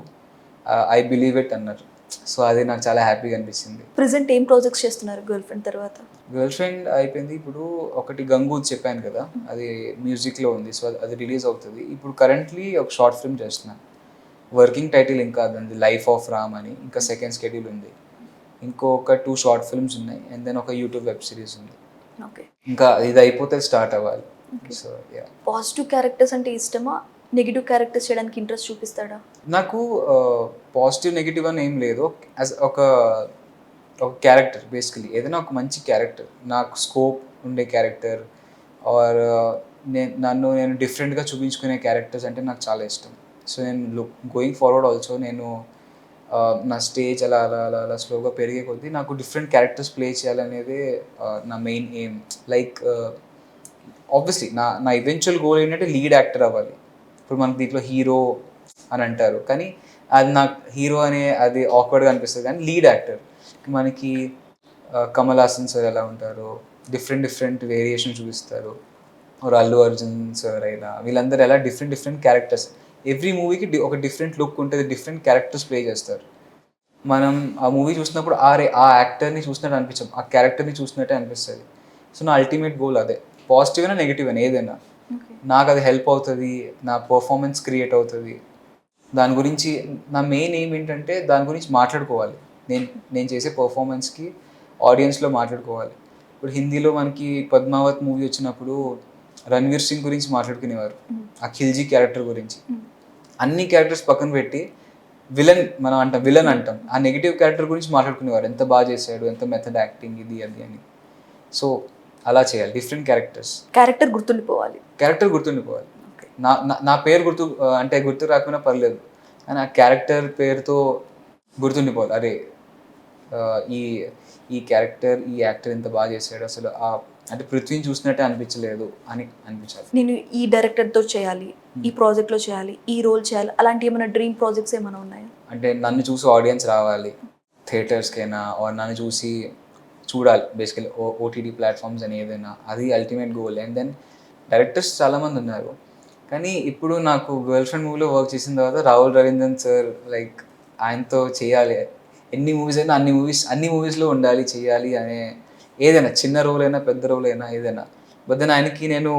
ఐ బిలీవ్ ఇట్ అన్నారు. సో అది నాకు చాలా హ్యాపీగా అనిపించింది. ప్రెసెంట్ ఏం ప్రాజెక్ట్స్ చేస్తున్నారు గర్ల్ ఫ్రెండ్ తర్వాత? గర్ల్ ఫ్రెండ్ అయిపోయింది. ఇప్పుడు ఒకటి గంగూత్ చెప్పాను కదా, అది మ్యూజిక్లో ఉంది. సో అది రిలీజ్ అవుతుంది. ఇప్పుడు కరెంట్లీ ఒక షార్ట్ ఫిల్మ్ చేస్తున్నాను. వర్కింగ్ టైటిల్ ఇంకా అదండి, లైఫ్ ఆఫ్ రామ్ అని. ఇంకా సెకండ్ షెడ్యూల్ ఉంది. ఇంకొక 2 షార్ట్ ఫిల్మ్స్ ఉన్నాయి, అండ్ దెన్ ఒక యూట్యూబ్ వెబ్ సిరీస్ ఉంది. ఓకే. ఇంకా ఇది అయిపోతే స్టార్ట్ అవ్వాలి. సో పాజిటివ్ క్యారెక్టర్స్ అంటే ఇష్టమా? నెగిటివ్ క్యారెక్టర్స్ చేయడానికి ఇంట్రెస్ట్ చూపిస్తాడా? నాకు పాజిటివ్ నెగిటివ్ అని ఏం లేదు. యాజ్ ఒక క్యారెక్టర్ బేసికలీ, ఏదైనా ఒక మంచి క్యారెక్టర్, నాకు స్కోప్ ఉండే క్యారెక్టర్ ఆర్ నేను డిఫరెంట్గా చూపించుకునే క్యారెక్టర్స్ అంటే నాకు చాలా ఇష్టం. సో నేను గోయింగ్ ఫార్వర్డ్ ఆల్సో నేను నా స్టేజ్ అలా అలా అలా అలా స్లోగా పెరిగే కొద్దీ నాకు డిఫరెంట్ క్యారెక్టర్స్ ప్లే చేయాలనేదే నా మెయిన్ ఎయిమ్. లైక్ ఆబ్వియస్లీ నా ఈవెన్చువల్ గోల్ ఏంటంటే లీడ్ యాక్టర్ అవ్వాలి. ఇప్పుడు మనకు దీంట్లో హీరో అని అంటారు, కానీ అది నాకు హీరో అనే అది ఆక్వర్డ్గా అనిపిస్తుంది. కానీ లీడ్ యాక్టర్ మనకి కమల్ హాసన్ సార్ ఎలా ఉంటారు, డిఫరెంట్ వేరియేషన్ చూపిస్తారు. ఒక అల్లు అర్జున్ సార్ అయినా, వీళ్ళందరూ ఎలా డిఫరెంట్ క్యారెక్టర్స్, ఎవ్రీ మూవీకి ఒక డిఫరెంట్ లుక్ ఉంటుంది, డిఫరెంట్ క్యారెక్టర్స్ ప్లే చేస్తారు. మనం ఆ మూవీ చూసినప్పుడు ఆ యాక్టర్ని చూసినట్టు అనిపించాం, ఆ క్యారెక్టర్ని చూసినట్టే అనిపిస్తుంది. సో నా అల్టిమేట్ గోల్ అదే, పాజిటివ్ అయినా నెగిటివ్ అయినా ఏదైనా నాకు అది హెల్ప్ అవుతుంది, నా పర్ఫార్మెన్స్ క్రియేట్ అవుతుంది. దాని గురించి నా మెయిన్ ఎయిమ్ ఏంటంటే దాని గురించి మాట్లాడుకోవాలి. నేను చేసే పర్ఫార్మెన్స్కి ఆడియన్స్లో మాట్లాడుకోవాలి. ఇప్పుడు హిందీలో మనకి పద్మావత్ మూవీ వచ్చినప్పుడు రణ్వీర్ సింగ్ గురించి మాట్లాడుకునేవారు, ఆ ఖిల్జీ క్యారెక్టర్ గురించి. అన్ని క్యారెక్టర్స్ పక్కన పెట్టి విలన్ అంటాం, ఆ నెగిటివ్ క్యారెక్టర్ గురించి మాట్లాడుకునేవారు, ఎంత బాగా చేశాడు, ఎంత మెథడ్ యాక్టింగ్ ఇది అది అని. సో అలా చేయాలి, డిఫరెంట్ క్యారెక్టర్ గుర్తుండిపోవాలి. నా పేరు గుర్తు రాకపోయినా పర్లేదు, కానీ ఆ క్యారెక్టర్ పేరుతో గుర్తుండిపోవాలి. అరే ఈ క్యారెక్టర్, ఈ యాక్టర్ ఎంత బాగా చేశాడు, అసలు అంటే పృథ్వీని చూసినట్టే అనిపించలేదు అని అనిపించాలి. నేను ఈ డైరెక్టర్తో చేయాలి, ఈ ప్రాజెక్ట్లో చేయాలి, ఈ రోల్ చేయాలి, అలాంటి ఏమైనా డ్రీమ్ ప్రాజెక్ట్స్ ఏమైనా ఉన్నాయా? అంటే నన్ను చూసి ఆడియన్స్ రావాలి థియేటర్స్కైనా, ఆర్ నన్ను చూసి చూడాలి బేసికలీ ఓటీటీ ప్లాట్ఫామ్స్ అని ఏదైనా, అది ultimate goal. And then directors చాలామంది ఉన్నారు, కానీ ఇప్పుడు నాకు గర్ల్ ఫ్రెండ్ మూవీలో వర్క్ చేసిన తర్వాత రాహుల్ రవీంద్రన్ సార్, లైక్ ఆయనతో చేయాలి, ఎన్ని మూవీస్ అయినా అన్ని మూవీస్లో ఉండాలి, చేయాలి అనే, ఏదైనా చిన్న రోల్ అయినా పెద్ద రోల్ అయినా ఏదైనా. బట్ దెన్ ఆయనకి నేను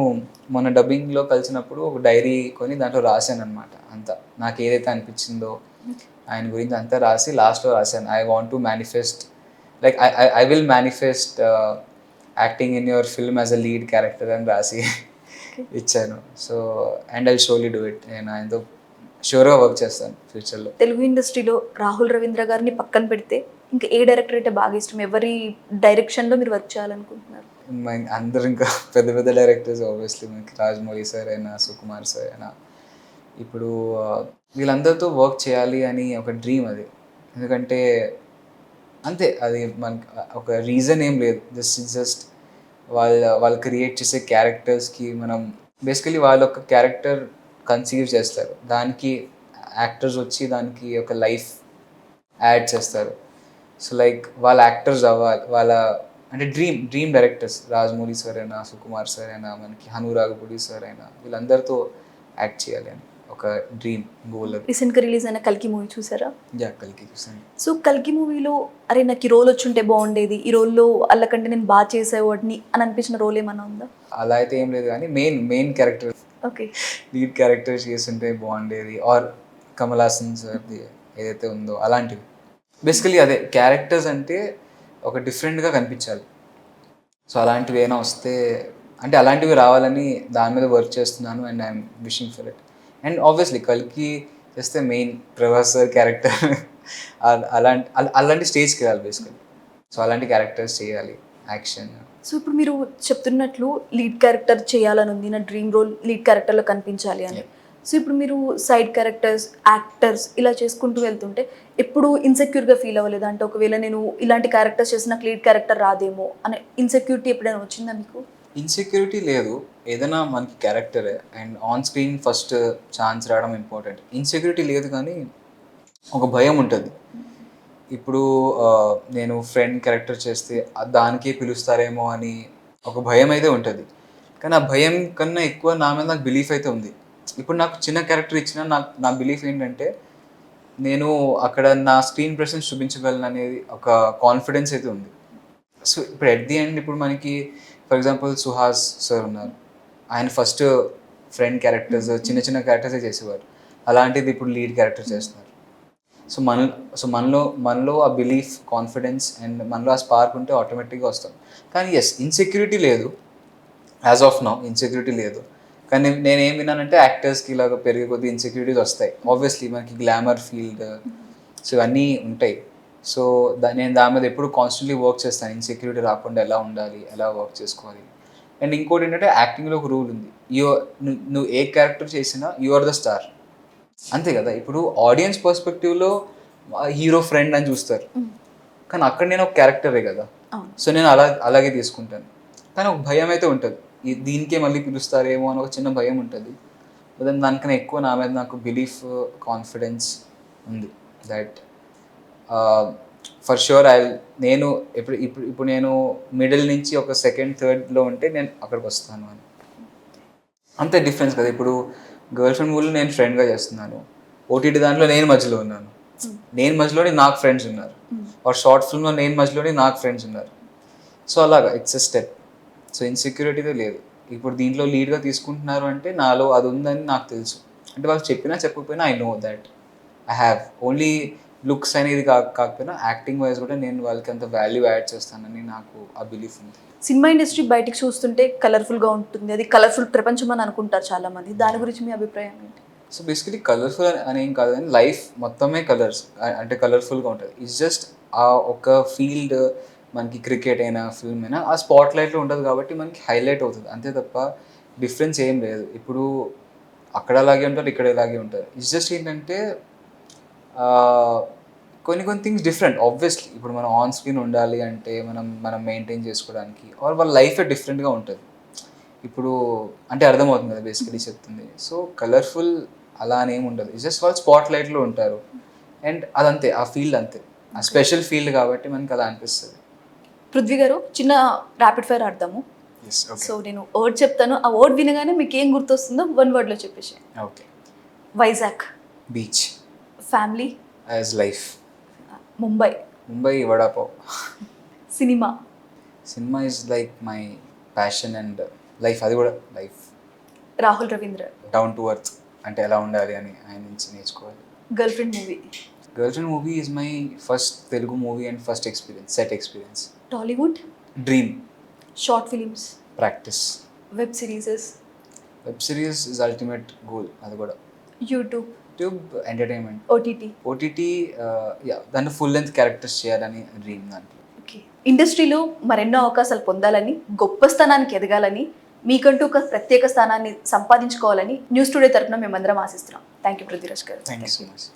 మొన్న డబ్బింగ్లో కలిసినప్పుడు ఒక డైరీ కొని దాంట్లో రాశాను అనమాట. అంతా నాకు ఏదైతే అనిపించిందో ఆయన గురించి అంతా రాసి లాస్ట్లో రాశాను, I want to manifest, like I will manifest acting in your film as a lead character అని రాసి ఇచ్చాను. So and I షోలీ do it. నేను ఆయనతో షూర్గా వర్క్ చేస్తాను ఫ్యూచర్లో. తెలుగు ఇండస్ట్రీలో రాహుల్ రవీంద్ర గారిని పక్కన పెడితే ఇంకా ఏ డైరెక్టర్ అయితే బాగా ఇష్టం? ఎవరి డైరెక్షన్లో మీరు వర్క్ చేయాలనుకుంటున్నారు? అందరు ఇంకా పెద్ద డైరెక్టర్స్ ఆబ్వియస్లీ, మనకి రాజమౌళి సార్ అయినా, సుకుమార్ సార్ అయినా, ఇప్పుడు వీళ్ళందరితో వర్క్ చేయాలి అని ఒక డ్రీమ్ అది. ఎందుకంటే అంతే, అది మనకి ఒక రీజన్ ఏం లేదు, జస్ట్ వాళ్ళు క్రియేట్ చేసే క్యారెక్టర్స్కి మనం బేసికలీ వాళ్ళ ఒక క్యారెక్టర్ కన్సీవ్ చేస్తారు, దానికి యాక్టర్స్ వచ్చి దానికి ఒక లైఫ్ యాడ్ చేస్తారు. సో లైక్ వాళ్ళ యాక్టర్స్ అవ్వాలి, వాళ్ళ అంటే డ్రీమ్ డైరెక్టర్స్, రాజమౌళి సార్ అయినా, సుకుమార్ సార్ అయినా, మనకి హను రాఘపూడి సార్ అయినా, వీళ్ళందరితో యాక్ట్ చేయాలి అని ఒక డ్రీమ్ గోల్. రీసెంట్గా రిలీజ్ అయిన కల్కి మూవీ చూసారా? కలికి చూసాను. సో కల్కి మూవీలో అరే నాకు ఈ రోల్ వచ్చుంటే బాగుండేది, ఈ రోల్లో అల్లకంటే నేను బాగా చేసేవాడిని అని అనిపించిన రోల్ ఏమైనా ఉందా? అలా అయితే ఏం లేదు, కానీ main character, okay, lead character చేస్తుంటే బాగుండేది. ఆర్ కమల్ హాసన్ సార్ది ఏదైతే ఉందో అలాంటివి. బేసికలీ అదే క్యారెక్టర్స్ అంటే ఒక డిఫరెంట్గా కనిపించాలి. సో అలాంటివి ఏమైనా వస్తే, అంటే అలాంటివి రావాలని దాని మీద వర్క్ చేస్తున్నాను. And I'm wishing for it. And obviously కల్కి చేస్తే మెయిన్ ప్రభాస్ సార్ క్యారెక్టర్ అలాంటి స్టేజ్కి వెళ్ళాలి బేసికలీ. సో అలాంటి క్యారెక్టర్స్ చేయాలి, యాక్షన్. సో ఇప్పుడు మీరు చెప్తున్నట్లు లీడ్ క్యారెక్టర్ చేయాలని ఉంది, నా డ్రీమ్ రోల్ లీడ్ క్యారెక్టర్లో కనిపించాలి అని. సో ఇప్పుడు మీరు సైడ్ క్యారెక్టర్స్, యాక్టర్స్ ఇలా చేసుకుంటూ వెళ్తుంటే ఎప్పుడు ఇన్సెక్యూర్గా ఫీల్ అవ్వలేదు? అంటే ఒకవేళ నేను ఇలాంటి క్యారెక్టర్స్ చేసి నాకు లీడ్ క్యారెక్టర్ రాదేమో అనే ఇన్సెక్యూరిటీ ఎప్పుడైనా వచ్చిందా మీకు? ఇన్సెక్యూరిటీ లేదు, ఏదైనా మనకి క్యారెక్టరే and on screen first chance రావడం ఇంపార్టెంట్. ఇన్సెక్యూరిటీ లేదు, కానీ ఒక భయం ఉంటుంది. ఇప్పుడు నేను ఫ్రెండ్ క్యారెక్టర్ చేస్తే దానికే పిలుస్తారేమో అని ఒక భయం అయితే ఉంటుంది. కానీ ఆ భయం కన్నా ఎక్కువ నా మీద నాకు బిలీఫ్ అయితే ఉంది. ఇప్పుడు నాకు చిన్న క్యారెక్టర్ ఇచ్చినా నా బిలీఫ్ ఏంటంటే నేను అక్కడ నా స్క్రీన్ ప్రెసెన్స్ చూపించగలను అనేది ఒక కాన్ఫిడెన్స్ అయితే ఉంది. సో ఇప్పుడు ఎట్ ది ఎండ్ ఇప్పుడు మనకి ఫర్ ఎగ్జాంపుల్ సుహాస్ సార్ ఉన్నారు, ఆయన ఫస్ట్ ఫ్రెండ్ క్యారెక్టర్స్ చిన్న క్యారెక్టర్సే చేసేవారు. అలాంటిది ఇప్పుడు లీడ్ క్యారెక్టర్ చేస్తున్నారు. మనలో ఆ బిలీఫ్, కాన్ఫిడెన్స్ అండ్ మనలో ఆ స్పార్క్ ఉంటే ఆటోమేటిక్గా వస్తాం. కానీ ఎస్, ఇన్సెక్యూరిటీ లేదు, యాజ్ ఆఫ్ నౌ ఇన్సెక్యూరిటీ లేదు. కానీ నేను ఏం విన్నానంటే యాక్టర్స్కి ఇలాగ పెరిగే కొద్ది ఇన్సెక్యూరిటీస్ వస్తాయి. ఆబ్వియస్లీ మనకి గ్లామర్ ఫీల్డ్, సో ఇవన్నీ ఉంటాయి. సో నేను దాని మీద ఎప్పుడు కాన్స్టెంట్లీ వర్క్ చేస్తాను, ఇన్సెక్యూరిటీ రాకుండా ఎలా ఉండాలి, ఎలా వర్క్ చేసుకోవాలి. అండ్ ఇంకోటి ఏంటంటే యాక్టింగ్లో ఒక రూల్ ఉంది, నువ్వు ఏ క్యారెక్టర్ చేసినా యు ఆర్ ద స్టార్, అంతే కదా. ఇప్పుడు ఆడియన్స్ పర్స్పెక్టివ్లో హీరో ఫ్రెండ్ అని చూస్తారు, కానీ అక్కడ నేను ఒక క్యారెక్టరే కదా. సో నేను అలాగే తీసుకుంటాను. కానీ ఒక భయం అయితే ఉంటుంది, దీనికే మళ్ళీ పిలుస్తారేమో అని ఒక చిన్న భయం ఉంటుంది. దానికన్నా ఎక్కువ నా మీద నాకు బిలీఫ్, కాన్ఫిడెన్స్ ఉంది దట్ ఫర్ షూర్ నేను ఇప్పుడు నేను మిడిల్ నుంచి ఒక సెకండ్, థర్డ్లో ఉంటే నేను అక్కడికి వస్తాను అని. అంతే డిఫరెన్స్ కదా. ఇప్పుడు గర్ల్ ఫ్రెండ్ మూవీలో నేను ఫ్రెండ్గా చేస్తున్నాను, ఓటీటీ దాంట్లో నేను మధ్యలో ఉన్నాను, నేను మధ్యలోనే నాకు ఫ్రెండ్స్ ఉన్నారు. ఆర్ షార్ట్ ఫిల్మ్లో నేను మధ్యలోనే నాకు ఫ్రెండ్స్ ఉన్నారు. సో అలాగా ఇట్స్ ఎ స్టెప్. సో ఇన్సెక్యూరిటీతో లేదు. ఇప్పుడు దీంట్లో లీడ్గా తీసుకుంటున్నారు అంటే నాలో అది ఉందని నాకు తెలుసు. అంటే వాళ్ళు చెప్పినా చెప్పకపోయినా I know that I have only looks అనేది కాకపోయినా యాక్టింగ్ వైజ్ కూడా నేను వాళ్ళకి అంత వాల్యూ యాడ్ చేస్తానని నాకు ఆ బిలీఫ్ ఉంది. సినిమా ఇండస్ట్రీ బయటికి చూస్తుంటే కలర్ఫుల్గా ఉంటుంది, అది కలర్ఫుల్ ప్రపంచం అని అనుకుంటారు చాలామంది. దాని గురించి మీ అభిప్రాయం ఏంటి? సో బేసికలీ కలర్ఫుల్ అని ఏం కాదు, కానీ లైఫ్ మొత్తమే కలర్స్ అంటే కలర్ఫుల్గా ఉంటుంది. ఇట్స్ జస్ట్ ఆ ఒక ఫీల్డ్, మనకి క్రికెట్ అయినా ఫిల్మ్ అయినా ఆ స్పాట్ లైట్లో ఉంటుంది కాబట్టి మనకి హైలైట్ అవుతుంది, అంతే తప్ప డిఫరెన్స్ ఏం లేదు. ఇప్పుడు అక్కడ అలాగే ఉంటారు, ఇక్కడ ఇలాగే ఉంటారు. ఇట్స్ జస్ట్ ఏంటంటే కొన్ని థింగ్స్ డిఫరెంట్. ఆబ్వియస్లీ ఇప్పుడు మనం ఆన్ స్క్రీన్ ఉండాలి అంటే మనం మెయింటైన్ చేసుకోవడానికి ఆర్ వాళ్ళ లైఫే డిఫరెంట్గా ఉంటుంది. ఇప్పుడు అంటే అర్థమవుతుంది కదా బేసికలీ చెప్తుంది. సో కలర్ఫుల్ అలా అని ఏమి ఉండదు, ఇట్స్ జస్ట్ వాళ్ళు స్పాట్ లైట్లో ఉంటారు అండ్ అదంతే, ఆ ఫీల్డ్ అంతే, ఆ స్పెషల్ ఫీల్డ్ కాబట్టి మనకి అలా అనిపిస్తుంది. పృథ్వీ గారు, చిన్న ర్యాపిడ్ ఫైర్ ఆడదాము. సో నేను వర్డ్ చెప్తాను, ఆ వర్డ్ వినగానే మీకు ఏం గుర్తొస్తుందో 1 wordలో చెప్పేసి. Okay. Vizag. Beach. Family. As life. Mumbai vada pav. Cinema is like my passion and life, అది కూడా life. Rahul Ravindra. Down to earth, అంటే ఎలా ఉండాలి అని ఆయన నుంచి నేర్చుకోవాలి. Girl friend movie is my first Telugu movie and first experience, set experience. Tollywood. Dream. Short films. Practice. Web series is ultimate goal, అది కూడా. YouTube entertainment. ఓటీటీ దాంట్లో ఫుల్ లెంత్ క్యారెక్టర్స్ చేయాలని డ్రీమ్ దాంట్లో. ఓకే. ఇండస్ట్రీలో మరెన్నో అవకాశాలు పొందాలని, గొప్ప స్థానానికి ఎదగాలని, మీకంటూ ఒక ప్రత్యేక స్థానాన్ని సంపాదించుకోవాలని న్యూస్ టుడే తరఫున మేమందరం ఆశిస్తున్నాం. థ్యాంక్ యూ పృథ్వీరాజ్ గారు. Thank you so much.